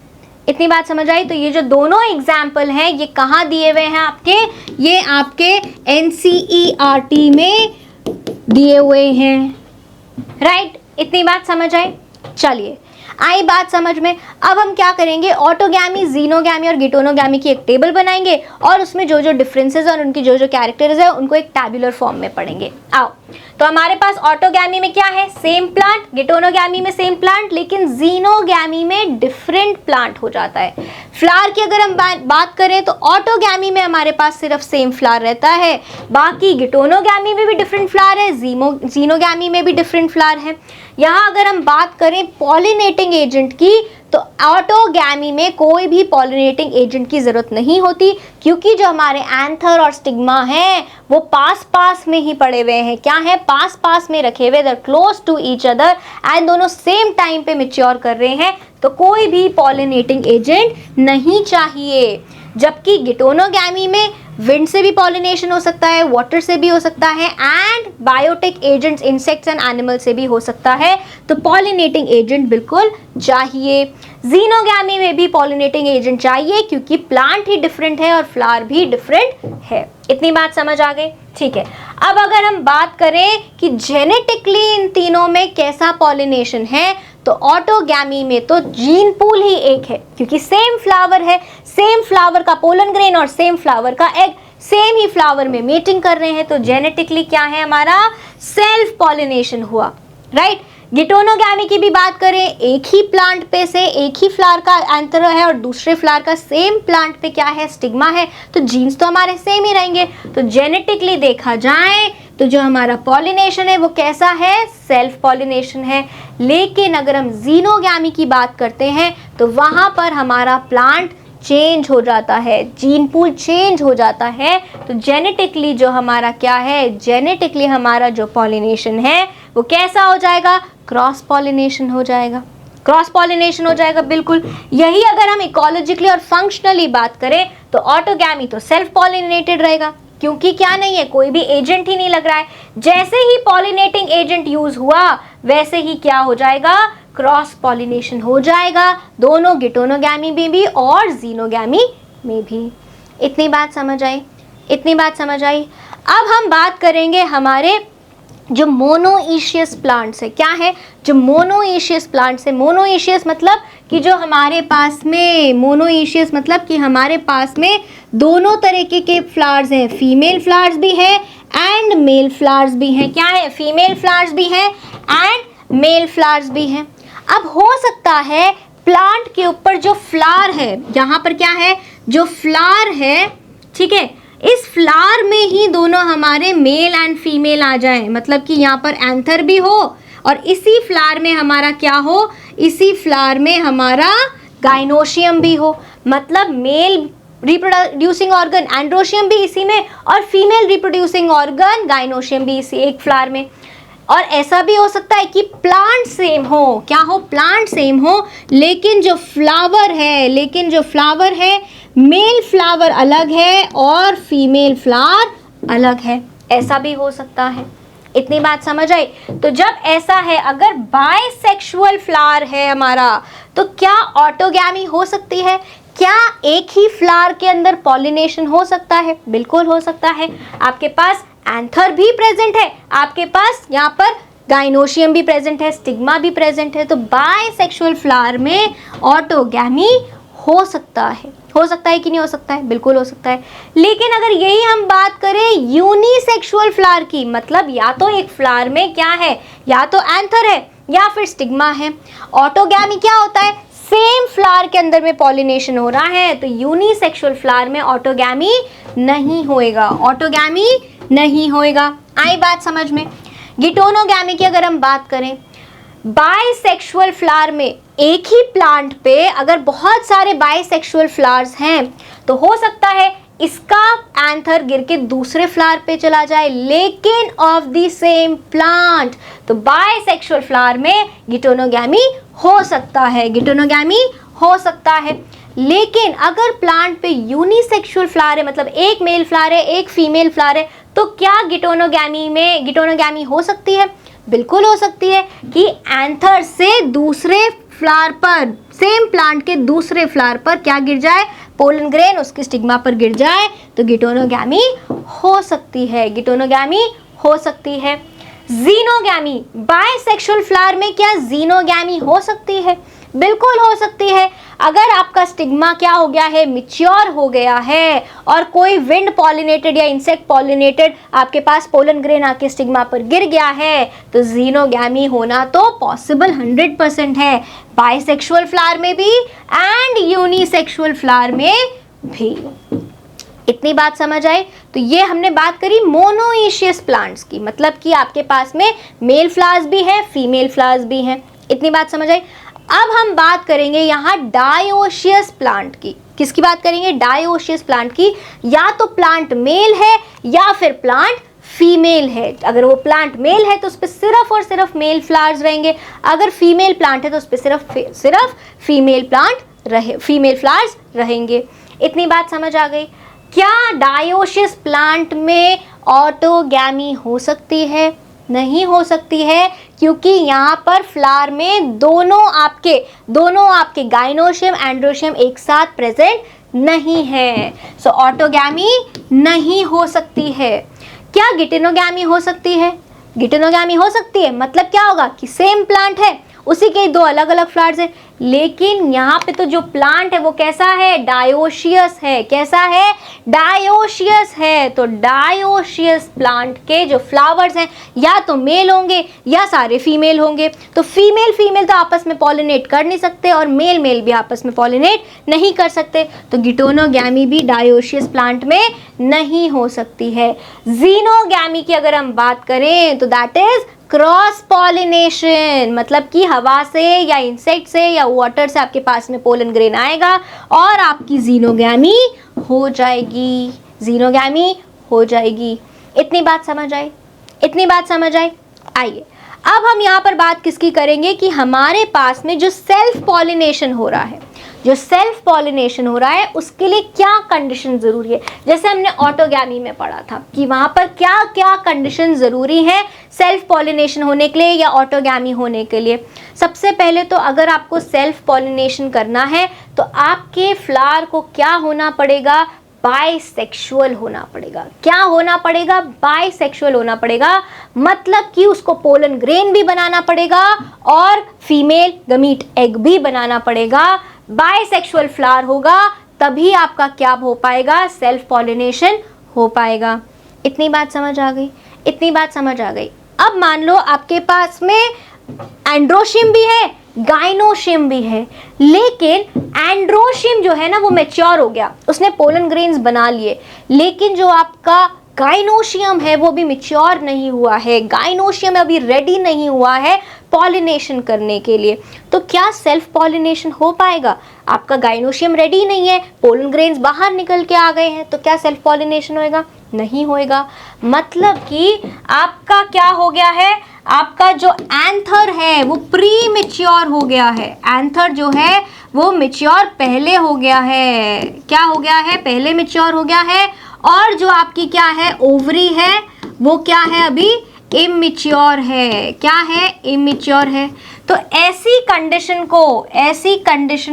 इतनी बात समझ आई। तो ये जो दोनों एग्जाम्पल हैं ये कहाँ दिए हुए हैं आपके, ये आपके NCERT में दिए हुए हैं, राइट। इतनी बात समझ आई। चलिए आई बात समझ में। अब हम क्या करेंगे, ऑटोगैमी, जीनोगैमी और गिटोनोगैमी की एक टेबल बनाएंगे और उसमें जो जो डिफरेंसेस और उनकी जो जो कैरेक्टर्स है उनको एक टैबुलर फॉर्म में पढ़ेंगे। आओ, तो हमारे पास ऑटोगैमी में क्या है, सेम प्लांट, गिटोनोगैमी में सेम प्लांट, लेकिन जीनोगैमी में डिफरेंट प्लांट हो जाता है। फ्लावर की अगर हम बात करें तो ऑटोगैमी में हमारे पास सिर्फ सेम फ्लावर रहता है, बाकी गिटोनोगैमी में भी डिफरेंट फ्लावर है, जीनोगैमी में भी डिफरेंट फ्लावर है। यहाँ अगर हम बात करें पॉलिनेटिंग एजेंट की, तो ऑटोगैमी में कोई भी पॉलिनेटिंग एजेंट की जरूरत नहीं होती, क्योंकि जो हमारे एंथर और स्टिग्मा हैं वो पास पास में ही पड़े हुए हैं। क्या है, पास पास में रखे हुए, they are close to each other and दोनों सेम टाइम पे मैच्योर कर रहे हैं, तो कोई भी पॉलिनेटिंग एजेंट नहीं चाहिए। जबकि गिटोनोगैमी में विंड से भी पॉलिनेशन हो सकता है, वाटर से भी हो सकता है and biotic agents, insects and animal से भी हो सकता है, तो पॉलिनेटिंग एजेंट बिल्कुल चाहिए। जीनोगैमी में भी पॉलिनेटिंग एजेंट चाहिए, क्योंकि प्लांट ही डिफरेंट है और फ्लावर भी डिफरेंट है। इतनी बात समझ आ गई, ठीक है। अब अगर हम बात करें कि जेनेटिकली इन तीनों में कैसा पॉलिनेशन है, तो ऑटोगैमी में तो जीन पूल ही एक है, क्योंकि सेम फ्लावर है, सेम फ्लावर का पोलन ग्रेन और सेम फ्लावर का एग सेम ही फ्लावर में मीटिंग कर रहे हैं, तो जेनेटिकली क्या है, हमारा सेल्फ पॉलिनेशन हुआ, राइट। गिटोनोगैमी की भी बात करें, एक ही प्लांट पे से एक ही फ्लावर का एंथर है और दूसरे फ्लावर का सेम प्लांट पे क्या है, स्टिग्मा है, तो जीन्स तो हमारे सेम ही रहेंगे। तो जेनेटिकली देखा जाए तो जो हमारा पॉलिनेशन है वो कैसा है, सेल्फ पॉलिनेशन है। लेकिन अगर हम जीनोगैमी की बात करते हैं तो वहाँ पर हमारा प्लांट चेंज हो जाता है, जीन पूल चेंज हो जाता है। तो जेनेटिकली जो हमारा क्या है, जेनेटिकली हमारा जो पॉलिनेशन है वो कैसा हो जाएगा, क्रॉस पॉलिनेशन हो जाएगा, क्रॉस पॉलिनेशन हो जाएगा, बिल्कुल। यही अगर हम इकोलॉजिकली और फंक्शनली बात करें तो ऑटोगैमी तो सेल्फ पॉलिनेटेड रहेगा, क्योंकि क्या नहीं है, कोई भी एजेंट ही नहीं लग रहा है। जैसे ही पॉलिनेटिंग एजेंट यूज हुआ वैसे ही क्या हो जाएगा, क्रॉस पॉलिनेशन हो जाएगा, दोनों गिटोनोगैमी में भी और जीनोगैमी में भी। इतनी बात समझ आई, इतनी बात समझ आई। अब हम बात करेंगे हमारे जो मोनोइशियस प्लांट्स है। क्या है, जो मोनोइशियस प्लांट्स है, मोनोइशियस मतलब कि जो हमारे पास में, मोनोइशियस मतलब कि हमारे पास में दोनों तरीके के फ्लावर्स हैं, फीमेल फ्लावर्स भी है एंड मेल फ्लावर्स भी हैं। क्या है, फीमेल फ्लावर्स भी हैं एंड मेल फ्लावर्स भी हैं। अब हो सकता है प्लांट के ऊपर जो फ्लावर है, यहाँ पर क्या है, जो फ्लावर है, ठीक है, इस फ्लावर में ही दोनों हमारे मेल एंड फीमेल आ जाएं, मतलब कि यहाँ पर एंथर भी हो और इसी फ्लावर में हमारा क्या हो, इसी फ्लावर में हमारा गाइनोशियम भी हो, मतलब मेल रिप्रोड्यूसिंग ऑर्गन एंड्रोशियम भी इसी में और फीमेल रिप्रोड्यूसिंग ऑर्गन गाइनोशियम भी इसी एक फ्लावर में। और ऐसा भी हो सकता है कि प्लांट सेम हो, क्या हो, प्लांट सेम हो, लेकिन जो फ्लावर है मेल फ्लावर अलग है और फीमेल फ्लावर अलग है, ऐसा भी हो सकता है। इतनी बात समझ आई। तो जब ऐसा है, अगर बायसेक्सुअल फ्लावर है हमारा, तो क्या ऑटोगैमी हो सकती है, क्या एक ही फ्लावर के अंदर पॉलिनेशन हो सकता है, बिल्कुल हो सकता है। आपके पास एंथर भी प्रेजेंट है, आपके पास यहाँ पर गाइनोशियम भी प्रेजेंट है, स्टिग्मा भी प्रेजेंट है, तो बायसेक्सुअल फ्लावर में ऑटोगैमी हो सकता है। हो सकता है कि नहीं हो सकता है, बिल्कुल हो सकता है। लेकिन अगर यही हम बात करें यूनिसेक्सुअल फ्लावर की, मतलब या तो एक फ्लावर में क्या है, या तो एंथर है या फिर स्टिग्मा है। ऑटोगैमी क्या होता है, सेम फ्लावर के अंदर में पॉलिनेशन हो रहा है, तो यूनिसेक्सुअल फ्लावर में ऑटोगैमी नहीं होएगा, ऑटोगैमी नहीं होएगा। आई बात समझ में। गिटोनोगैमी की अगर हम बात करें, बाइसेक्सुअल फ्लावर में एक ही प्लांट पे अगर बहुत सारे बाइसेक्सुअल फ्लावर्स हैं तो हो सकता है इसका एंथर गिर के दूसरे फ्लावर पे चला जाए, लेकिन ऑफ द सेम प्लांट। तो बाइसेक्सुअल फ्लावर में गिटोनोगैमी हो सकता है, गिटोनोगैमी हो सकता है। लेकिन अगर प्लांट पे यूनिसेक्सुअल फ्लावर है, मतलब एक मेल फ्लावर है एक फीमेल फ्लावर है, तो क्या गिटोनोगैमी में गिटोनोगैमी हो सकती है? बिल्कुल हो सकती है कि एंथर से दूसरे फ्लावर पर, सेम प्लांट के दूसरे फ्लावर पर क्या गिर जाए, पोलन ग्रेन उसकी स्टिग्मा पर गिर जाए, तो गिटोनोगैमी हो सकती है, गिटोनोगैमी हो सकती है। जीनोगैमी, बाइसेक्सुअल फ्लावर में क्या जीनोगैमी हो सकती है? बिल्कुल हो सकती है। अगर आपका स्टिग्मा क्या हो गया है, मिच्योर हो गया है, और कोई विंड पॉलिनेटेड या इंसेक्ट पॉलिनेटेड आपके पास पोलन ग्रेन आके स्टिग्मा पर गिर गया है, तो जीनोगैमी होना तो पॉसिबल 100% है, बाइसेक्सुअल फ्लावर में भी एंड यूनिसेक्सुअल फ्लावर में भी। इतनी बात समझ आई? तो ये हमने बात करी मोनोइशियस प्लांट्स की, मतलब कि आपके पास में मेल फ्लावर्स भी हैं फीमेल फ्लावर्स भी हैं। इतनी बात समझ आई? अब हम बात करेंगे यहाँ डायोशियस प्लांट की। किसकी बात करेंगे? डायोशियस प्लांट की। या तो प्लांट मेल है या फिर प्लांट फीमेल है। अगर वो प्लांट मेल है तो उस पर सिर्फ और सिर्फ मेल फ्लावर्स रहेंगे, अगर फीमेल प्लांट है तो उस पर सिर्फ फीमेल फ्लावर्स रहेंगे। इतनी बात समझ आ गई? क्या डायोशियस प्लांट में ऑटोगैमी हो सकती है? नहीं हो सकती है, क्योंकि यहाँ पर फ्लावर में दोनों आपके गाइनोशियम एंड्रोशियम एक साथ प्रेजेंट नहीं है, सो ऑटोगैमी नहीं हो सकती है। क्या गिटोनोगैमी हो सकती है? गिटोनोगैमी हो सकती है, मतलब क्या होगा कि सेम प्लांट है, उसी के दो अलग अलग फ्लावर्स हैं, लेकिन यहाँ पे तो जो प्लांट है वो कैसा है? डायोशियस है। कैसा है? डायोशियस है। तो डायोशियस प्लांट के जो फ्लावर्स हैं या तो मेल होंगे या सारे फीमेल होंगे। तो फीमेल तो आपस में पॉलिनेट कर नहीं सकते और मेल भी आपस में पॉलिनेट नहीं कर सकते, तो गिटोनोगैमी भी डायोशियस प्लांट में नहीं हो सकती है। जीनोगैमी की अगर हम बात करें तो दैट इज क्रॉस पॉलिनेशन, मतलब कि हवा से या इंसेक्ट से या वाटर से आपके पास में पोलन ग्रेन आएगा और आपकी जीनोगैमी हो जाएगी, जीनोगैमी हो जाएगी। इतनी बात समझ आई? इतनी बात समझ आई? आइए अब हम यहाँ पर बात किसकी करेंगे कि हमारे पास में जो सेल्फ पॉलिनेशन हो रहा है, जो सेल्फ पॉलिनेशन हो रहा है उसके लिए क्या कंडीशन ज़रूरी है। जैसे हमने ऑटोगैमी में पढ़ा था कि वहाँ पर क्या क्या कंडीशन ज़रूरी है सेल्फ पॉलिनेशन होने के लिए या ऑटोगैमी होने के लिए। सबसे पहले तो अगर आपको सेल्फ पॉलिनेशन करना है तो आपके फ्लावर को क्या होना पड़ेगा? बाइसेक्सुअल होना पड़ेगा। क्या होना पड़ेगा? बाइसेक्सुअल होना पड़ेगा, मतलब कि उसको पोलन ग्रेन भी बनाना पड़ेगा और फीमेल गमीट एग भी बनाना पड़ेगा। बाइसेक्सुअल फ्लावर होगा तभी आपका क्या हो पाएगा? सेल्फ पॉलिनेशन हो पाएगा। इतनी बात समझ आ गई? इतनी बात समझ आ गई। अब मान लो आपके पास में एंड्रोशियम भी है गाइनोशियम भी है, लेकिन एंड्रोशियम जो है ना वो मैच्योर हो गया, उसने पोलन ग्रेन्स बना लिए, लेकिन जो आपका गाइनोशियम है वो भी मैच्योर नहीं हुआ है, गाइनोशियम अभी रेडी नहीं हुआ है पॉलिनेशन करने के लिए। तो क्या सेल्फ पॉलिनेशन हो पाएगा? आपका गाइनोशियम रेडी नहीं है, पोलन ग्रेन्स बाहर निकल के आ गए हैं, तो क्या सेल्फ पॉलिनेशन होएगा? नहीं होएगा। मतलब कि आपका क्या हो गया है, आपका जो एंथर है वो प्री मैच्योर हो गया है, एंथर जो है वो मैच्योर पहले हो गया है। क्या हो गया है? पहले मैच्योर हो गया है। और जो आपकी क्या है ओवरी है वो क्या है? अभी इमैच्योर है। क्या है? इमैच्योर है। तो ऐसी कंडीशन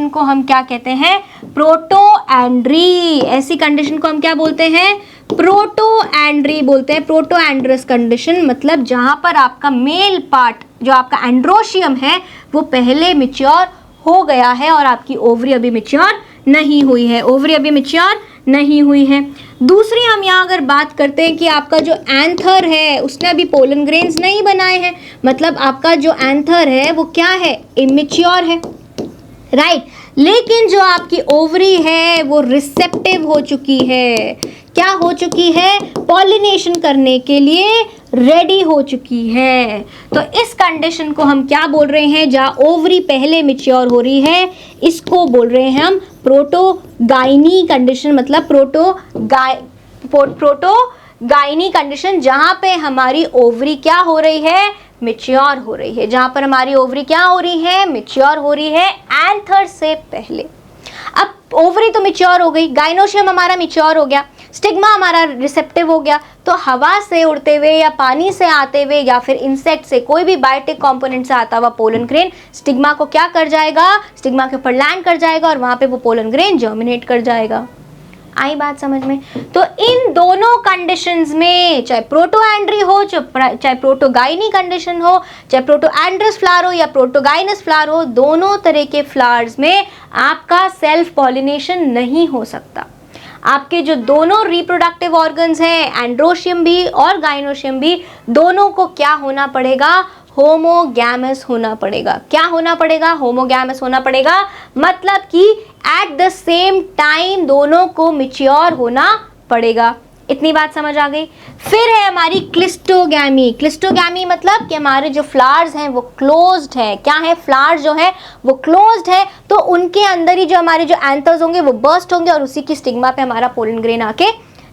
को हम क्या कहते हैं? प्रोटोएंड्री। ऐसी कंडीशन को हम क्या बोलते हैं? प्रोटोएंड्री बोलते हैं। प्रोटोएंड्रस कंडीशन, मतलब जहां पर आपका मेल पार्ट जो आपका एंड्रोशियम है वो पहले मैच्योर हो गया है और आपकी ओवरी अभी मैच्योर नहीं हुई है, ओवरी अभी मैच्योर नहीं हुई है। दूसरी हम यहाँ अगर बात करते हैं कि आपका जो एंथर है उसने अभी पोलन ग्रेन्स नहीं बनाए हैं, मतलब आपका जो एंथर है वो क्या है? इमैच्योर है। राइट लेकिन जो आपकी ओवरी है वो रिसेप्टिव हो चुकी है, क्या हो चुकी है, पॉलिनेशन करने के लिए रेडी हो चुकी है। तो इस कंडीशन को हम क्या बोल रहे हैं, जहाँ ओवरी पहले मैच्योर हो रही है, इसको बोल रहे हैं हम प्रोटोगाइनी कंडीशन, मतलब प्रोटोगाइनी कंडीशन, जहाँ पे हमारी ओवरी क्या हो रही है, मैच्योर हो रही है, जहाँ पर हमारी ओवरी क्या हो रही है, मैच्योर हो रही है एंथर से पहले। अब ओवरी तो मैच्योर हो गई, गाइनोशियम हमारा मैच्योर हो गया, स्टिग्मा हमारा रिसेप्टिव हो गया, तो हवा से उड़ते हुए या पानी से आते हुए या फिर इंसेक्ट से, कोई भी बायोटिक कंपोनेंट से आता हुआ पोलन ग्रेन स्टिग्मा को क्या कर जाएगा, स्टिग्मा के ऊपर लैंड कर जाएगा और वहाँ पे वो पोलन ग्रेन जर्मिनेट कर जाएगा। आई बात समझ में? तो इन दोनों कंडीशंस में, चाहे प्रोटोएंड्री हो, चाहे प्रोटोगाइनी कंडीशन हो, चाहे प्रोटोएंड्रस फ्लावर हो या प्रोटोगाइनस फ्लावर हो, दोनों तरह के फ्लावर्स में आपका सेल्फ पॉलिनेशन नहीं हो सकता। आपके जो दोनों रिप्रोडक्टिव ऑर्गन्स हैं, एंड्रोशियम भी और गाइनोशियम भी, दोनों को क्या होना पड़ेगा, होमोगैमस होना पड़ेगा। क्या होना पड़ेगा, होमोगैमस होना पड़ेगा, मतलब कि एट द सेम टाइम दोनों को मैच्योर होना पड़ेगा। इतनी बात समझ आ गई। फिर है हमारी क्लिस्टोगैमी। क्लिस्टोगैमी मतलब कि हमारे जो फ्लावर्स हैं वो क्लोज्ड है। क्या है, फ्लावर्स जो है वो क्लोज्ड है, तो उनके अंदर ही जो हमारे जो एंथर्स होंगे वो बर्स्ट होंगे और उसी की स्टिग्मा पे हमारा पोलन ग्रेन आके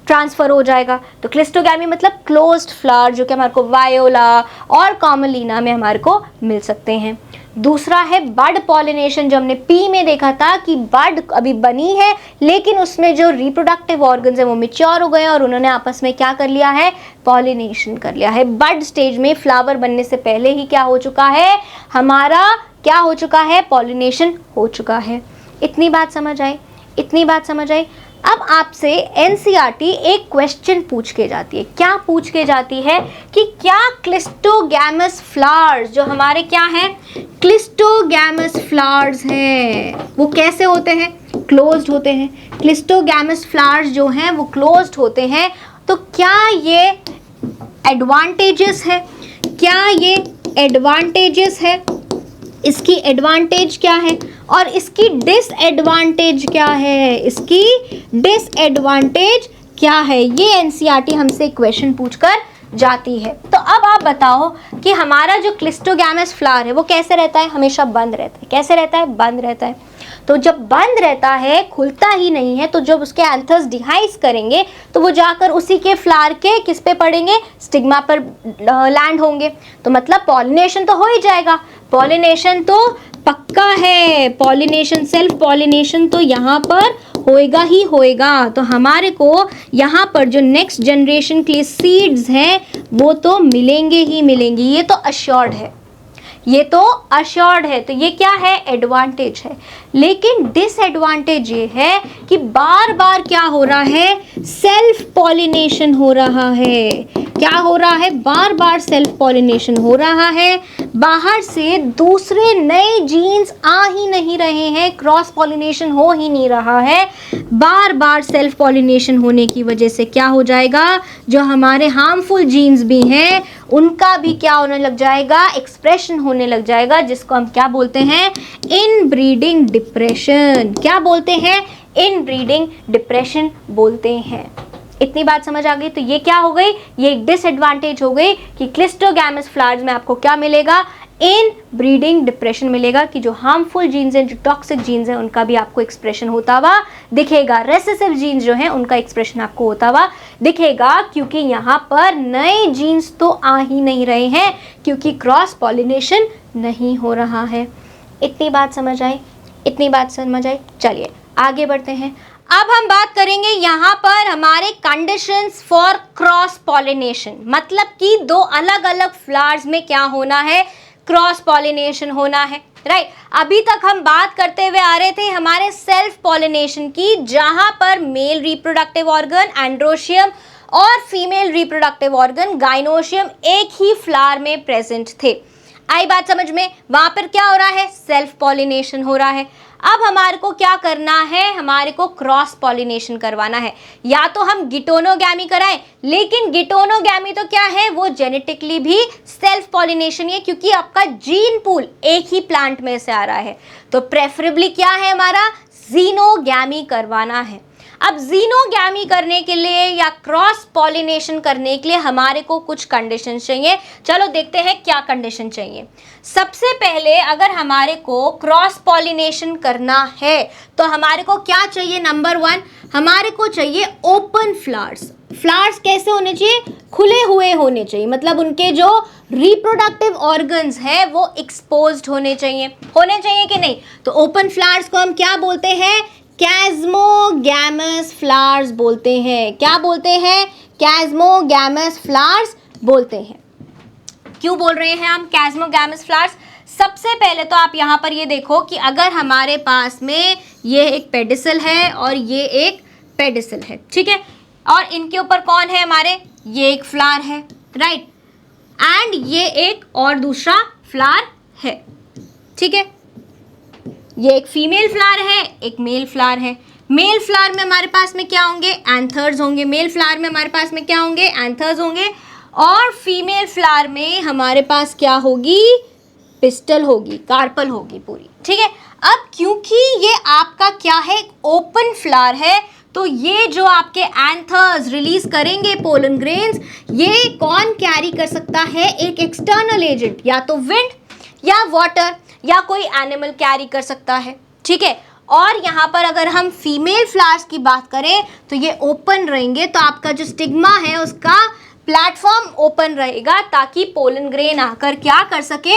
ट्रांसफर हो जाएगा। तो क्लिस्टोगैमी मतलब क्लोज्ड फ्लावर, जो कि हमारे को वायोला और कॉमलिना में हमारे को मिल सकते हैं। दूसरा है बड पॉलिनेशन, जो हमने पी में देखा था कि बड अभी बनी है लेकिन उसमें जो रिप्रोडक्टिव ऑर्गन्स हैं वो मैच्योर हो गए और उन्होंने आपस में क्या कर लिया है, पॉलिनेशन कर लिया है। बड स्टेज में फ्लावर बनने से पहले ही क्या हो चुका है, हमारा क्या हो चुका है, पॉलिनेशन हो चुका है। इतनी बात समझ आई, इतनी बात समझ आई। अब आपसे एनसीईआरटी एक क्वेश्चन पूछ के जाती है। क्या पूछ के जाती है कि क्या क्लिस्टोगैमस फ्लावर्स जो हमारे क्या हैं, क्लिस्टोगैमस फ्लावर्स हैं, वो कैसे होते हैं, क्लोज्ड होते हैं। क्लिस्टोगैमस फ्लावर्स जो हैं वो क्लोज्ड होते हैं, तो क्या ये एडवांटेजेस है, क्या ये एडवांटेजेस है, इसकी एडवांटेज क्या है और इसकी डिसएडवांटेज क्या है, इसकी डिसएडवांटेज क्या है, ये एनसीईआरटी हमसे क्वेश्चन पूछकर जाती है। तो अब आप बताओ कि हमारा जो क्लिस्टोगैमस फ्लावर है वो कैसे रहता है, हमेशा बंद रहता है। कैसे रहता है, बंद रहता है। तो जब बंद रहता है, खुलता ही नहीं है, तो जब उसके एंथर्स डिहाइस करेंगे तो वो जाकर उसी के फ्लावर के किस पे पड़ेंगे, स्टिग्मा पर लैंड होंगे। तो मतलब पॉलिनेशन तो हो ही जाएगा, पॉलिनेशन तो पक्का है, पॉलिनेशन सेल्फ पॉलिनेशन तो यहाँ पर होएगा ही होएगा। तो हमारे को यहाँ पर जो नेक्स्ट जनरेशन के लिए सीड्स हैं वो तो मिलेंगे ही मिलेंगे, ये तो अश्योर्ड है, ये तो अश्योर्ड है। तो ये क्या है, एडवांटेज है। लेकिन डिसएडवांटेज ये है कि बार बार क्या हो रहा है, सेल्फ पॉलिनेशन हो रहा है। क्या हो रहा है, बार बार सेल्फ पॉलिनेशन हो रहा है, बाहर से दूसरे नए जीन्स आ ही नहीं रहे हैं, क्रॉस पॉलिनेशन हो ही नहीं रहा है। बार बार सेल्फ पॉलिनेशन होने की वजह से क्या हो जाएगा, जो हमारे हार्मफुल जीन्स भी हैं उनका भी क्या होने लग जाएगा, एक्सप्रेशन होने लग जाएगा, जिसको हम क्या बोलते हैं, इनब्रीडिंग डिप्रेशन। क्या बोलते हैं, इनब्रीडिंग डिप्रेशन बोलते हैं। इतनी बात समझ आ गई। तो ये क्या हो गई, ये एक डिसएडवांटेज हो गई कि क्लिस्टोगैमस फ्लावर्स में आपको क्या मिलेगा, इन ब्रीडिंग डिप्रेशन मिलेगा, कि जो हार्मफुल जीन्स हैं, जो टॉक्सिक जीन्स हैं, उनका भी आपको एक्सप्रेशन होता हुआ दिखेगा। रेसेसिव जीन्स जो हैं उनका एक्सप्रेशन आपको होता हुआ दिखेगा, क्योंकि यहाँ पर नए जीन्स तो आ ही नहीं रहे हैं, क्योंकि क्रॉस पॉलिनेशन नहीं हो रहा है। इतनी बात समझ आई, इतनी बात समझ आई। चलिए आगे बढ़ते हैं। अब हम बात करेंगे यहाँ पर हमारे कंडीशंस फॉर क्रॉस पॉलिनेशन, मतलब कि दो अलग अलग फ्लावर्स में क्या होना है, क्रॉस पॉलिनेशन होना है। राइट, अभी तक हम बात करते हुए आ रहे थे हमारे सेल्फ पॉलिनेशन की, जहाँ पर मेल रिप्रोडक्टिव ऑर्गन एंड्रोशियम और फीमेल रिप्रोडक्टिव ऑर्गन गाइनोशियम एक ही फ्लावर में प्रेजेंट थे। आई बात समझ में, वहां पर क्या हो रहा है, सेल्फ पॉलिनेशन हो रहा है। अब हमारे को क्या करना है, हमारे को क्रॉस पॉलिनेशन करवाना है। या तो हम गिटोनोगैमी कराएं, लेकिन गिटोनोगैमी तो क्या है, वो जेनेटिकली भी सेल्फ पॉलिनेशन है, क्योंकि आपका जीन पूल एक ही प्लांट में से आ रहा है। तो प्रेफरेबली क्या है, हमारा जीनोगैमी करवाना है। अब जीनोगैमी करने के लिए या क्रॉस पॉलिनेशन करने के लिए हमारे को कुछ कंडीशन चाहिए। चलो देखते हैं क्या कंडीशन चाहिए। सबसे पहले अगर हमारे को क्रॉस पॉलिनेशन करना है तो हमारे को क्या चाहिए, नंबर 1 हमारे को चाहिए ओपन फ्लावर्स। फ्लावर्स कैसे होने चाहिए, खुले हुए होने चाहिए, मतलब उनके जो रिप्रोडक्टिव ऑर्गन्स है वो एक्सपोज्ड होने चाहिए कि नहीं। तो ओपन फ्लावर्स को हम क्या बोलते हैं, कैस्मोगैमस फ्लावर्स बोलते हैं। क्या बोलते हैं, कैस्मोगैमस फ्लावर्स बोलते हैं। क्यों बोल रहे हैं हम कैस्मोगैमस फ्लावर्स? सबसे पहले तो आप यहाँ पर ये देखो कि अगर हमारे पास में ये एक पेडिसल है और ये एक पेडिसल है, ठीक है, और इनके ऊपर कौन है हमारे, ये एक फ्लावर है, राइट, एंड ये एक और दूसरा फ्लावर है, ठीक है। ये एक फीमेल फ्लावर है, एक मेल फ्लावर है। मेल फ्लावर में हमारे पास में क्या होंगे, एंथर्स होंगे। मेल फ्लावर में हमारे पास में क्या होंगे, एंथर्स होंगे। और फीमेल फ्लावर में हमारे पास क्या होगी, पिस्टल होगी, कार्पल होगी पूरी, ठीक है। अब क्योंकि ये आपका क्या है, ओपन फ्लावर है, तो ये जो आपके एंथर्स रिलीज करेंगे पोलन ग्रेन्स, ये कौन कैरी कर सकता है, एक एक्सटर्नल एजेंट, या तो विंड या वाटर या कोई एनिमल कैरी कर सकता है, ठीक है। और यहाँ पर अगर हम फीमेल फ्लावर्स की बात करें तो ये ओपन रहेंगे, तो आपका जो स्टिग्मा है उसका प्लेटफॉर्म ओपन रहेगा ताकि पोलन ग्रेन आकर क्या कर सके,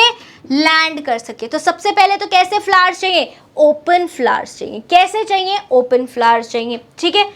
लैंड कर सके। तो सबसे पहले तो कैसे फ्लावर्स चाहिए, ओपन फ्लावर्स चाहिए। कैसे चाहिए, ओपन फ्लावर्स चाहिए, ठीक है।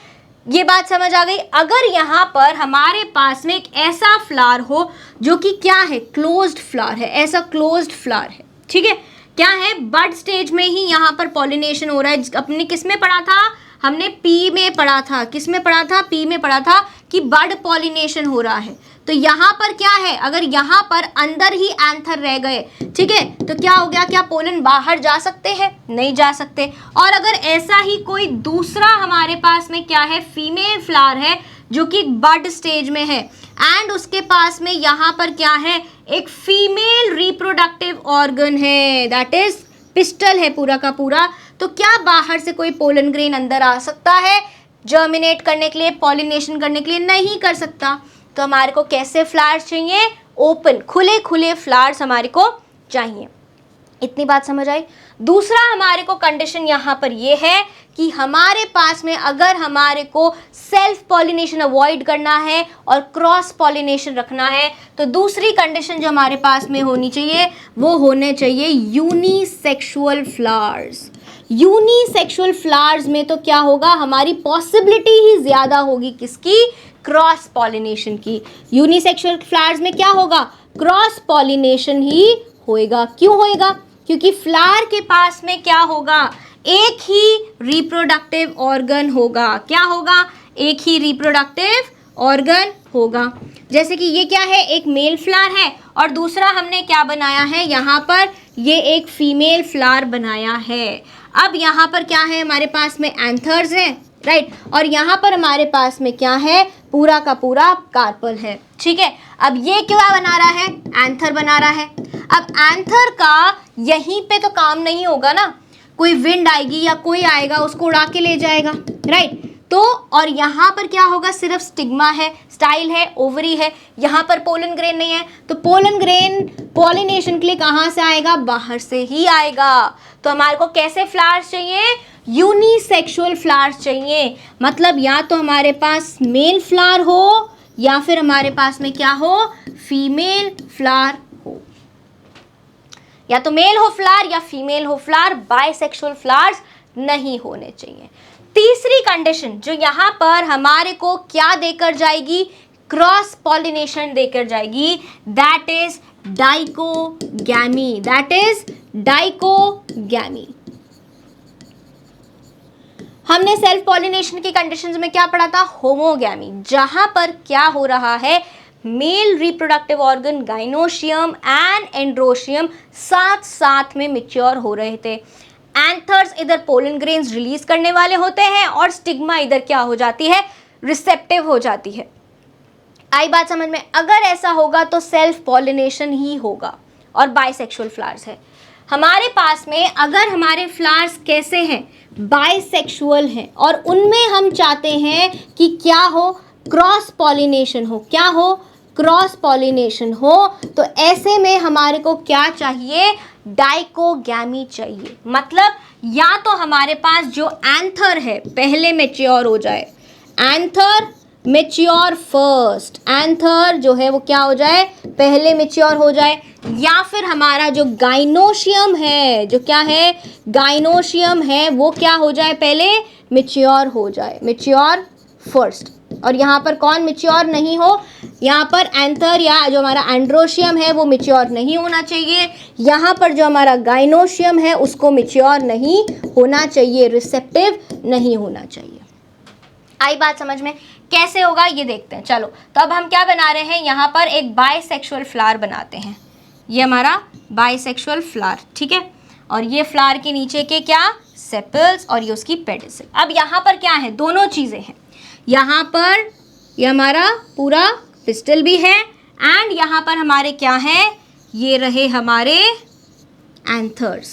ये बात समझ आ गई। अगर यहाँ पर हमारे पास में एक ऐसा फ्लावर हो जो कि क्या है, क्लोज्ड फ्लावर है, ऐसा क्लोज्ड फ्लावर है, ठीक है, क्या है, बड स्टेज में ही यहाँ पर पॉलिनेशन हो रहा है। अपने किस में पढ़ा था, हमने पी में पढ़ा था, किस में पढ़ा था, पी में पढ़ा था कि बड पॉलिनेशन हो रहा है। तो यहाँ पर क्या है, अगर यहाँ पर अंदर ही एंथर रह गए, ठीक है, तो क्या हो गया, क्या पोलन बाहर जा सकते हैं, नहीं जा सकते। और अगर ऐसा ही कोई दूसरा हमारे पास में क्या है, फीमेल फ्लावर है जो कि बड स्टेज में है, एंड उसके पास में यहाँ पर क्या है, एक फीमेल रिप्रोडक्टिव ऑर्गन है, दैट इज पिस्टल है पूरा का पूरा, तो क्या बाहर से कोई पोलन ग्रेन अंदर आ सकता है जर्मिनेट करने के लिए, पॉलिनेशन करने के लिए? नहीं कर सकता। तो हमारे को कैसे फ्लावर्स चाहिए, ओपन, खुले खुले फ्लावर्स हमारे को चाहिए। इतनी बात समझ आई। दूसरा हमारे को कंडीशन यहाँ पर ये है कि हमारे पास में अगर हमारे को सेल्फ पॉलिनेशन अवॉइड करना है और क्रॉस पॉलिनेशन रखना है, तो दूसरी कंडीशन जो हमारे पास में होनी चाहिए वो होने चाहिए यूनिसेक्सुअल फ्लावर्स। यूनिसेक्सुअल फ्लावर्स में तो क्या होगा, हमारी पॉसिबिलिटी ही ज़्यादा होगी किसकी, क्रॉस पॉलिनेशन की। यूनिसेक्सुअल फ्लावर्स में क्या होगा, क्रॉस पॉलिनेशन ही होएगा। क्यों होएगा, क्योंकि फ्लावर के पास में क्या होगा, एक ही रिप्रोडक्टिव ऑर्गन होगा। क्या होगा, एक ही रिप्रोडक्टिव ऑर्गन होगा। जैसे कि ये क्या है, एक मेल फ्लावर है और दूसरा हमने क्या बनाया है, यहाँ पर ये एक फीमेल फ्लावर बनाया है। अब यहाँ पर क्या है, हमारे पास में एंथर्स हैं, राइट, और यहाँ पर हमारे पास में क्या है, पूरा का पूरा कार्पल है, ठीक है। अब ये क्या बना रहा है, एंथर बना रहा है। अब एंथर का यहीं पे तो काम नहीं होगा ना, कोई विंड आएगी या कोई आएगा उसको उड़ा के ले जाएगा, राइट। तो और यहाँ पर क्या होगा, सिर्फ स्टिग्मा है, स्टाइल है, ओवरी है, यहाँ पर पोलन ग्रेन नहीं है। तो पोलन ग्रेन पॉलिनेशन के लिए कहाँ से आएगा, बाहर से ही आएगा। तो हमारे को कैसे फ्लावर्स चाहिए, यूनिसेक्सुअल फ्लावर्स चाहिए। मतलब या तो हमारे पास मेल फ्लावर हो या फिर हमारे पास में क्या हो, फीमेल फ्लावर हो। या तो मेल हो फ्लावर या फीमेल हो फ्लावर, बाइसेक्सुअल फ्लावर्स नहीं होने चाहिए। तीसरी कंडीशन जो यहाँ पर हमारे को क्या देकर जाएगी, क्रॉस पॉलिनेशन देकर जाएगी, that is dichogamy, that is dichogamy. हमने सेल्फ पॉलिनेशन की कंडीशंस में क्या पढ़ा था, होमोगैमी, जहां पर क्या हो रहा है, male reproductive organ gynoecium and androecium साथ साथ में मैच्योर हो रहे थे। एंथर्स इधर पोलन ग्रेन्स रिलीज करने वाले होते हैं और स्टिग्मा इधर क्या हो जाती है, रिसेप्टिव हो जाती है। आई बात समझ में? अगर ऐसा होगा तो सेल्फ पॉलिनेशन ही होगा और बाइसेक्सुअल फ्लावर्स है। हमारे पास में अगर हमारे फ्लावर्स कैसे हैं, बाइसेक्सुअल हैं और उनमें हम चाहते हैं कि क्या हो, क्रॉस पॉलिनेशन हो। क्या हो? क्रॉस पॉलिनेशन हो। तो ऐसे में हमारे को क्या चाहिए, डाइकोगैमी चाहिए। मतलब या तो हमारे पास जो एंथर है पहले मैच्योर हो जाए, एंथर मैच्योर फर्स्ट, एंथर जो है वो क्या हो जाए, पहले मैच्योर हो जाए, या फिर हमारा जो गाइनोशियम है, जो क्या है, गाइनोशियम है, वो क्या हो जाए, पहले मैच्योर हो जाए, मैच्योर फर्स्ट। और यहाँ पर कौन मैच्योर नहीं हो, यहाँ पर एंथर या जो हमारा एंड्रोशियम है वो मैच्योर नहीं होना चाहिए। यहाँ पर जो हमारा गाइनोशियम है उसको मैच्योर नहीं होना चाहिए, रिसेप्टिव नहीं होना चाहिए। आई बात समझ में? कैसे होगा ये देखते हैं। चलो तो अब हम क्या बना रहे हैं, यहाँ पर एक बाइसेक्सुअल फ्लावर बनाते हैं। ये हमारा बाइसेक्सुअल फ्लावर, ठीक है। और ये फ्लावर के नीचे के क्या, सेपल्स, और ये उसकी पेडिसल। अब यहाँ पर क्या है, दोनों चीज़ें हैं। यहाँ पर ये हमारा पूरा पिस्टल भी है एंड यहाँ पर हमारे क्या है, ये रहे हमारे एंथर्स।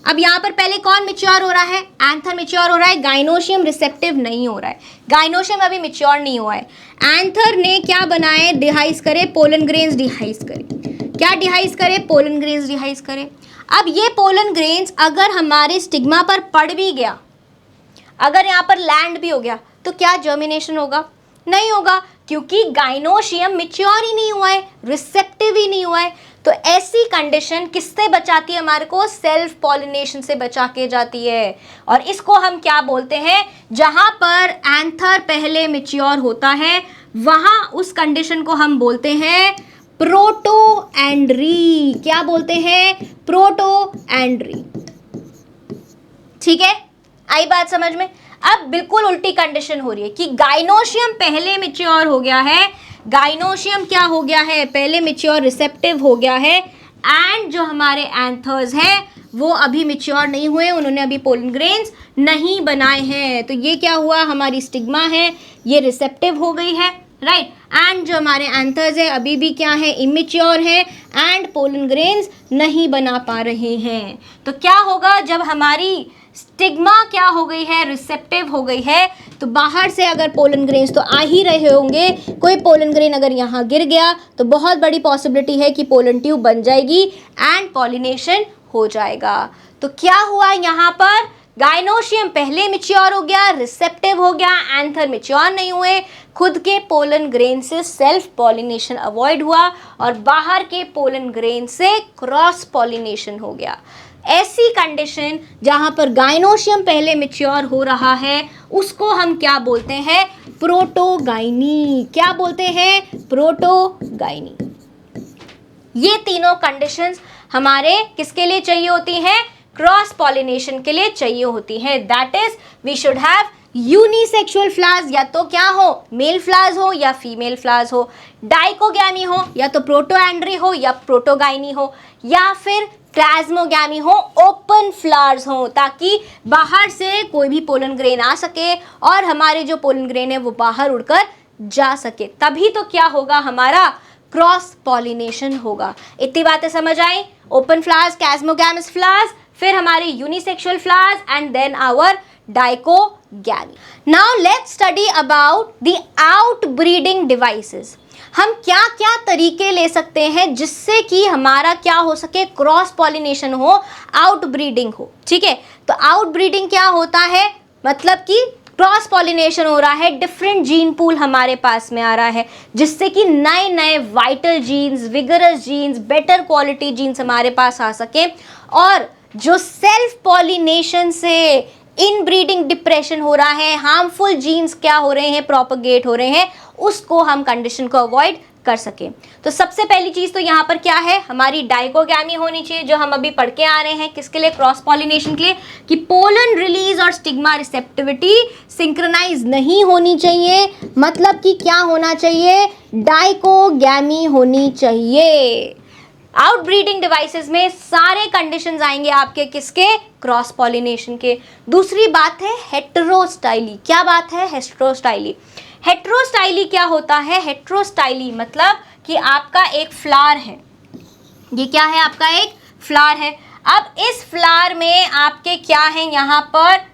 अब यहाँ पर पहले कौन मैच्योर हो रहा है, एंथर मैच्योर हो रहा है, गाइनोशियम रिसेप्टिव नहीं हो रहा है, गाइनोशियम अभी मैच्योर नहीं हुआ है। एंथर ने क्या बनाए, डिहाइस करे, पोलन ग्रेन्स डिहाइस करे। क्या डिहाइस करे, पोलन ग्रेन्स डिहाइस करे। अब ये पोलन ग्रेन्स अगर हमारे स्टिग्मा पर पड़ भी गया, अगर यहाँ पर लैंड भी हो गया, तो क्या जर्मिनेशन होगा, नहीं होगा, क्योंकि गाइनोशियम मैच्योर ही नहीं हुआ है, रिसेप्टिव ही नहीं हुआ है। तो ऐसी कंडीशन किससे बचाती है हमारे को, सेल्फ पॉलिनेशन से बचा के जाती है। और इसको हम क्या बोलते हैं, जहां पर एंथर पहले मैच्योर होता है वहां उस कंडीशन को हम बोलते हैं प्रोटो एंड्री। क्या बोलते हैं, प्रोटो एंड्री। ठीक है, आई बात समझ में? अब बिल्कुल उल्टी कंडीशन हो रही है कि गाइनोशियम पहले मैच्योर हो गया है, गाइनोशियम क्या हो गया है, पहले मैच्योर रिसेप्टिव हो गया है, एंड जो हमारे एंथर्स हैं वो अभी मैच्योर नहीं हुए, उन्होंने अभी पोलन ग्रेन्स नहीं बनाए हैं। तो ये क्या हुआ, हमारी स्टिग्मा है ये रिसेप्टिव हो गई है, राइट। एंड जो हमारे एंथर्स है अभी भी क्या है, इमेच्योर है एंड पोलन ग्रेन्स नहीं बना पा रहे हैं। तो क्या होगा, जब हमारी स्टिग्मा क्या हो गई है, रिसेप्टिव हो गई है, तो बाहर से अगर पोलन ग्रेन्स तो आ ही रहे होंगे, कोई पोलन ग्रेन अगर यहाँ गिर गया तो बहुत बड़ी पॉसिबिलिटी है कि पोलन ट्यूब बन जाएगी एंड पॉलिनेशन हो जाएगा। तो क्या हुआ यहाँ पर, गाइनोशियम पहले मैच्योर हो गया, रिसेप्टिव हो गया, एंथर मैच्योर नहीं हुए, खुद के पोलन ग्रेन से सेल्फ पॉलिनेशन अवॉइड हुआ और बाहर के पोलन ग्रेन से क्रॉस पॉलिनेशन हो गया। ऐसी कंडीशन जहां पर गाइनोशियम पहले मैच्योर हो रहा है उसको हम क्या बोलते हैं, प्रोटोगाइनी। क्या बोलते हैं, प्रोटोगाइनी। ये तीनों कंडीशंस हमारे किसके लिए चाहिए होती हैं, क्रॉस पॉलिनेशन के लिए चाहिए होती हैं। That is we should have unisexual flowers, या तो क्या हो, मेल फ्लावर्स हो या फीमेल फ्लावर्स हो, डाइकोगैमी हो या तो प्रोटोएंड्री हो या प्रोटोगाइनी हो, या फिर प्लाज्मोगैमी हो, ओपन फ्लावर्स हो, ताकि बाहर से कोई भी पोलन ग्रेन आ सके और हमारे जो पोलन ग्रेन है वो बाहर उड़कर जा सके। तभी तो क्या होगा, हमारा क्रॉस पॉलिनेशन होगा। इतनी बातें समझ आई, ओपन फ्लावर्स, प्लाज्मोगैमस फ्लावर्स, फिर हमारे unisexual flowers and then our dichogamy. Now let's study about the outbreeding devices. हम क्या क्या तरीके ले सकते हैं जिससे कि हमारा क्या हो सके, क्रॉस पॉलिनेशन हो, आउटब्रीडिंग हो। ठीक है, तो आउटब्रीडिंग क्या होता है, मतलब कि क्रॉस पॉलिनेशन हो रहा है, डिफरेंट जीन पूल हमारे पास में आ रहा है जिससे कि नए नए vital genes, vigorous genes, better quality genes हमारे पास आ सके। और जो सेल्फ पॉलिनेशन से इनब्रीडिंग डिप्रेशन हो रहा है, हार्मफुल जीन्स क्या हो रहे हैं, प्रोपगेट हो रहे हैं, उसको हम कंडीशन को अवॉइड कर सके। तो सबसे पहली चीज तो यहाँ पर क्या है, हमारी डाइकोगैमी होनी चाहिए, जो हम अभी पढ़ के आ रहे हैं, किसके लिए, क्रॉस पॉलिनेशन के लिए, कि पोलन रिलीज और स्टिग्मा रिसेप्टिविटी सिंक्रोनाइज नहीं होनी चाहिए। मतलब कि क्या होना चाहिए, डाइकोगैमी होनी चाहिए। आउटब्रीडिंग डिवाइसेस में सारे कंडीशंस आएंगे आपके किसके, क्रॉस पॉलिनेशन के। दूसरी बात है हेटेरोस्टाइली। क्या बात है, हेटेरोस्टाइली। हेटेरोस्टाइली क्या होता है, हेटेरोस्टाइली मतलब कि आपका एक फ्लावर है, ये क्या है, आपका एक फ्लावर है। अब इस फ्लावर में आपके क्या है, यहाँ पर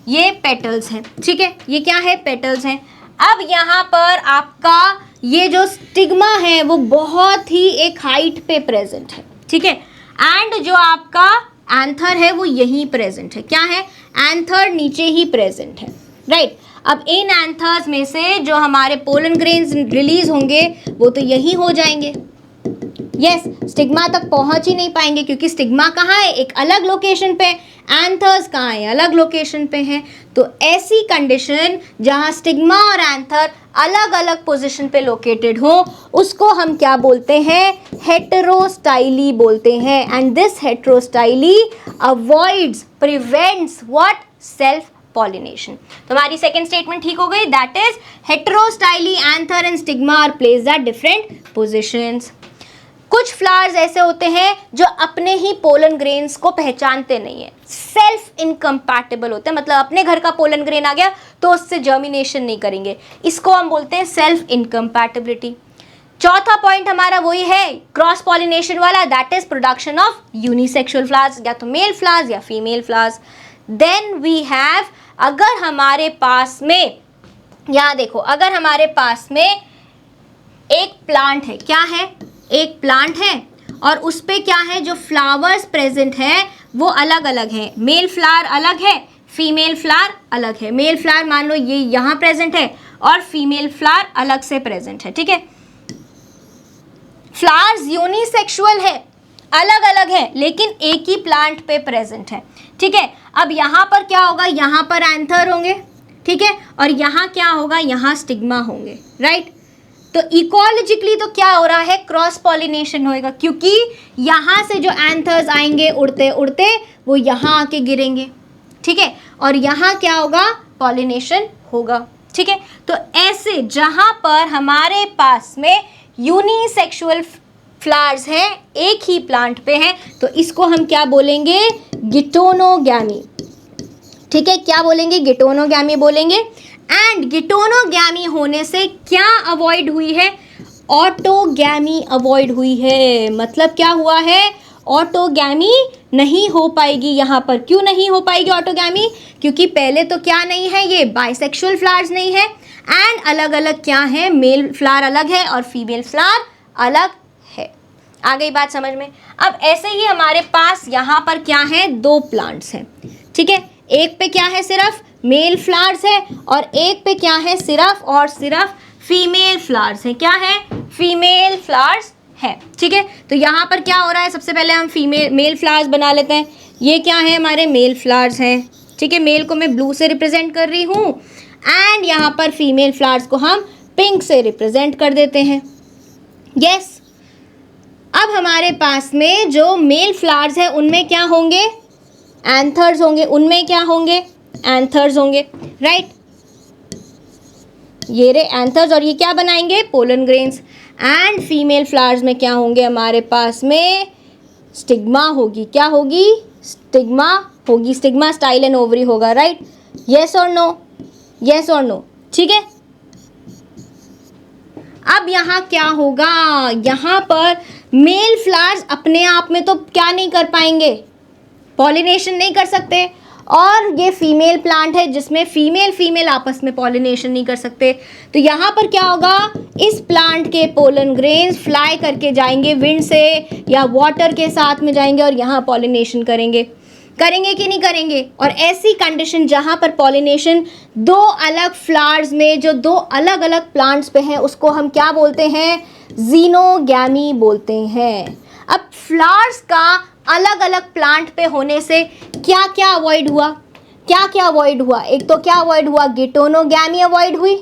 ये पेटल्स हैं, ठीक है, ये क्या है, पेटल्स हैं। अब यहाँ पर आपका ये जो स्टिग्मा है वो बहुत ही एक हाइट पे प्रेजेंट है, ठीक है, एंड जो आपका एंथर है वो यहीं प्रेजेंट है। क्या है, एंथर नीचे ही प्रेजेंट है, राइट। अब इन एंथर्स में से जो हमारे पोलन ग्रेन्स रिलीज होंगे वो तो यहीं हो जाएंगे, यस, स्टिग्मा तक पहुंच ही नहीं पाएंगे क्योंकि स्टिग्मा कहाँ है, एक अलग लोकेशन पे, एंथर्स कहाँ है, अलग लोकेशन पे हैं। तो ऐसी कंडीशन जहाँ स्टिग्मा और एंथर अलग अलग पोजीशन पे लोकेटेड हो उसको हम क्या बोलते हैं, हेटेरोस्टाइली बोलते हैं। And this heterostyly avoids, prevents what, self pollination. तो हमारी सेकेंड स्टेटमेंट ठीक हो गई, that is heterostyly anther and stigma are placed at different positions. कुछ फ्लावर्स ऐसे होते हैं जो अपने ही पोलन ग्रेन्स को पहचानते नहीं है, सेल्फ इनकम्पैटिबल होते हैं, मतलब अपने घर का पोलन ग्रेन आ गया तो उससे जर्मिनेशन नहीं करेंगे, इसको हम बोलते हैं सेल्फ इनकम्पैटिबिलिटी। चौथा पॉइंट हमारा वही है क्रॉस पॉलिनेशन वाला, that is production of unisexual flowers, या तो मेल फ्लावर्स या female flowers. Then we have, अगर हमारे पास में, यहाँ देखो, अगर हमारे पास में एक प्लांट है, क्या है, एक प्लांट है और उस पे क्या है, जो फ्लावर्स प्रेजेंट है वो अलग अलग हैं, मेल फ्लावर अलग है, फीमेल फ्लावर अलग है। मेल फ्लावर मान लो ये यहाँ प्रेजेंट है और फीमेल फ्लावर अलग से प्रेजेंट है, ठीक है। फ्लावर्स यूनिसेक्सुअल है, अलग अलग है, लेकिन एक ही प्लांट पे प्रेजेंट है, ठीक है। अब यहाँ पर क्या होगा, यहाँ पर एंथर होंगे, ठीक है, और यहाँ क्या होगा, यहाँ स्टिग्मा होंगे, राइट। तो इकोलॉजिकली तो क्या हो रहा है, क्रॉस पॉलिनेशन होएगा, क्योंकि यहाँ से जो एंथर्स आएंगे उड़ते उड़ते वो यहाँ आके गिरेंगे, ठीक है, और यहाँ क्या होगा, पॉलिनेशन होगा, ठीक है। तो ऐसे जहाँ पर हमारे पास में यूनिसेक्सुअल फ्लावर्स हैं, एक ही प्लांट पे हैं, तो इसको हम क्या बोलेंगे, गिटोनोगैमी, ठीक है, क्या बोलेंगे, गिटोनोगैमी बोलेंगे। एंड गिटोनोगैमी होने से क्या अवॉइड हुई है, ऑटोगैमी अवॉइड हुई है। मतलब क्या हुआ है, ऑटोगैमी नहीं हो पाएगी यहाँ पर। क्यों नहीं हो पाएगी ऑटोगैमी, क्योंकि पहले तो क्या नहीं है, ये बाइसेक्सुअल फ्लावर्स नहीं है, एंड अलग अलग क्या है, मेल फ्लावर अलग है और फीमेल फ्लावर अलग है। आ गई बात समझ में। अब ऐसे ही हमारे पास यहाँ पर क्या है, दो प्लांट्स हैं, ठीक है, एक पे क्या है, सिर्फ मेल फ्लावर्स है और एक पे क्या है, सिर्फ और सिर्फ फीमेल फ्लावर्स है। क्या है, फीमेल फ्लावर्स है, ठीक है। तो यहाँ पर क्या हो रहा है, सबसे पहले हम मेल फ्लावर्स बना लेते हैं। ये क्या है, हमारे मेल फ्लावर्स हैं, ठीक है, मेल को मैं ब्लू से रिप्रेजेंट कर रही हूँ एंड यहाँ पर फीमेल फ्लावर्स को हम पिंक से रिप्रेजेंट कर देते हैं, यस। अब हमारे पास में जो मेल फ्लावर्स है उनमें क्या होंगे, एंथर्स होंगे, उनमें क्या होंगे, एंथर्स होंगे, राइट। ये रे एंथर्स, और ये क्या बनाएंगे, pollen grains. And female flowers में क्या होंगे, हमारे पास में स्टिग्मा होगी। क्या होगी, स्टिग्मा होगी, स्टिग्मा स्टाइल एंड ओवरी होगा, राइट। यस और नो, यस और नो, ठीक है। अब यहाँ क्या होगा, यहाँ पर मेल फ्लावर्स अपने आप में तो क्या नहीं कर पाएंगे, पॉलिनेशन नहीं कर सकते, और ये फीमेल प्लांट है जिसमें फीमेल आपस में पॉलिनेशन नहीं कर सकते। तो यहाँ पर क्या होगा, इस प्लांट के पोलन ग्रेन्स फ्लाई करके जाएंगे विंड से या वाटर के साथ में जाएंगे और यहाँ पॉलिनेशन करेंगे कि नहीं करेंगे। और ऐसी कंडीशन जहाँ पर पॉलिनेशन दो अलग फ्लावर्स में, जो दो अलग अलग प्लांट्स पे हैं, उसको हम क्या बोलते हैं, जीनोगैमी बोलते हैं। अब फ्लावर्स का अलग अलग प्लांट पे होने से क्या क्या अवॉइड हुआ, क्या क्या अवॉइड हुआ, एक तो क्या अवॉइड हुआ, गिटोनोगैमी अवॉइड हुई,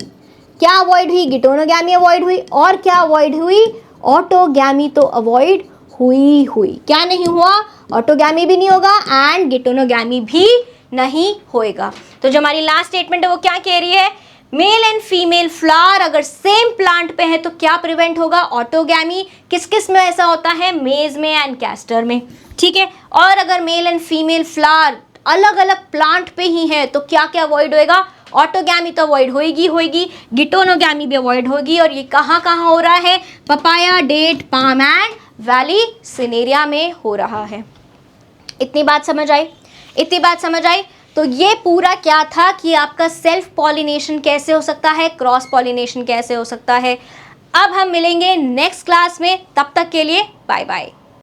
क्या अवॉइड हुई, गिटोनोगैमी अवॉइड हुई, और क्या अवॉइड हुई, ऑटोगैमी तो अवॉइड हुई। क्या नहीं हुआ, ऑटोगैमी भी नहीं होगा एंड गिटोनोगैमी भी नहीं होएगा। तो जो हमारी लास्ट स्टेटमेंट है वो क्या कह रही है, मेल एंड फीमेल फ्लावर अगर सेम प्लांट पे है तो क्या प्रिवेंट होगा? ऑटोगैमी। किस किस में ऐसा होता है? मेज में एंड कैस्टर में, ठीक है। और अगर मेल एंड फीमेल फ्लावर अलग अलग प्लांट पे ही है तो क्या क्या अवॉइड होएगा? ऑटोगैमी तो अवॉइड होगी, गिटोनोगैमी भी अवॉइड होगी। और ये कहाँ कहाँ हो रहा है? Papaya, date, palm and vallisneria में हो रहा है। इतनी बात समझ आई? तो ये पूरा क्या था कि आपका सेल्फ पॉलिनेशन कैसे हो सकता है, क्रॉस पॉलिनेशन कैसे हो सकता है। अब हम मिलेंगे नेक्स्ट क्लास में, तब तक के लिए बाय बाय।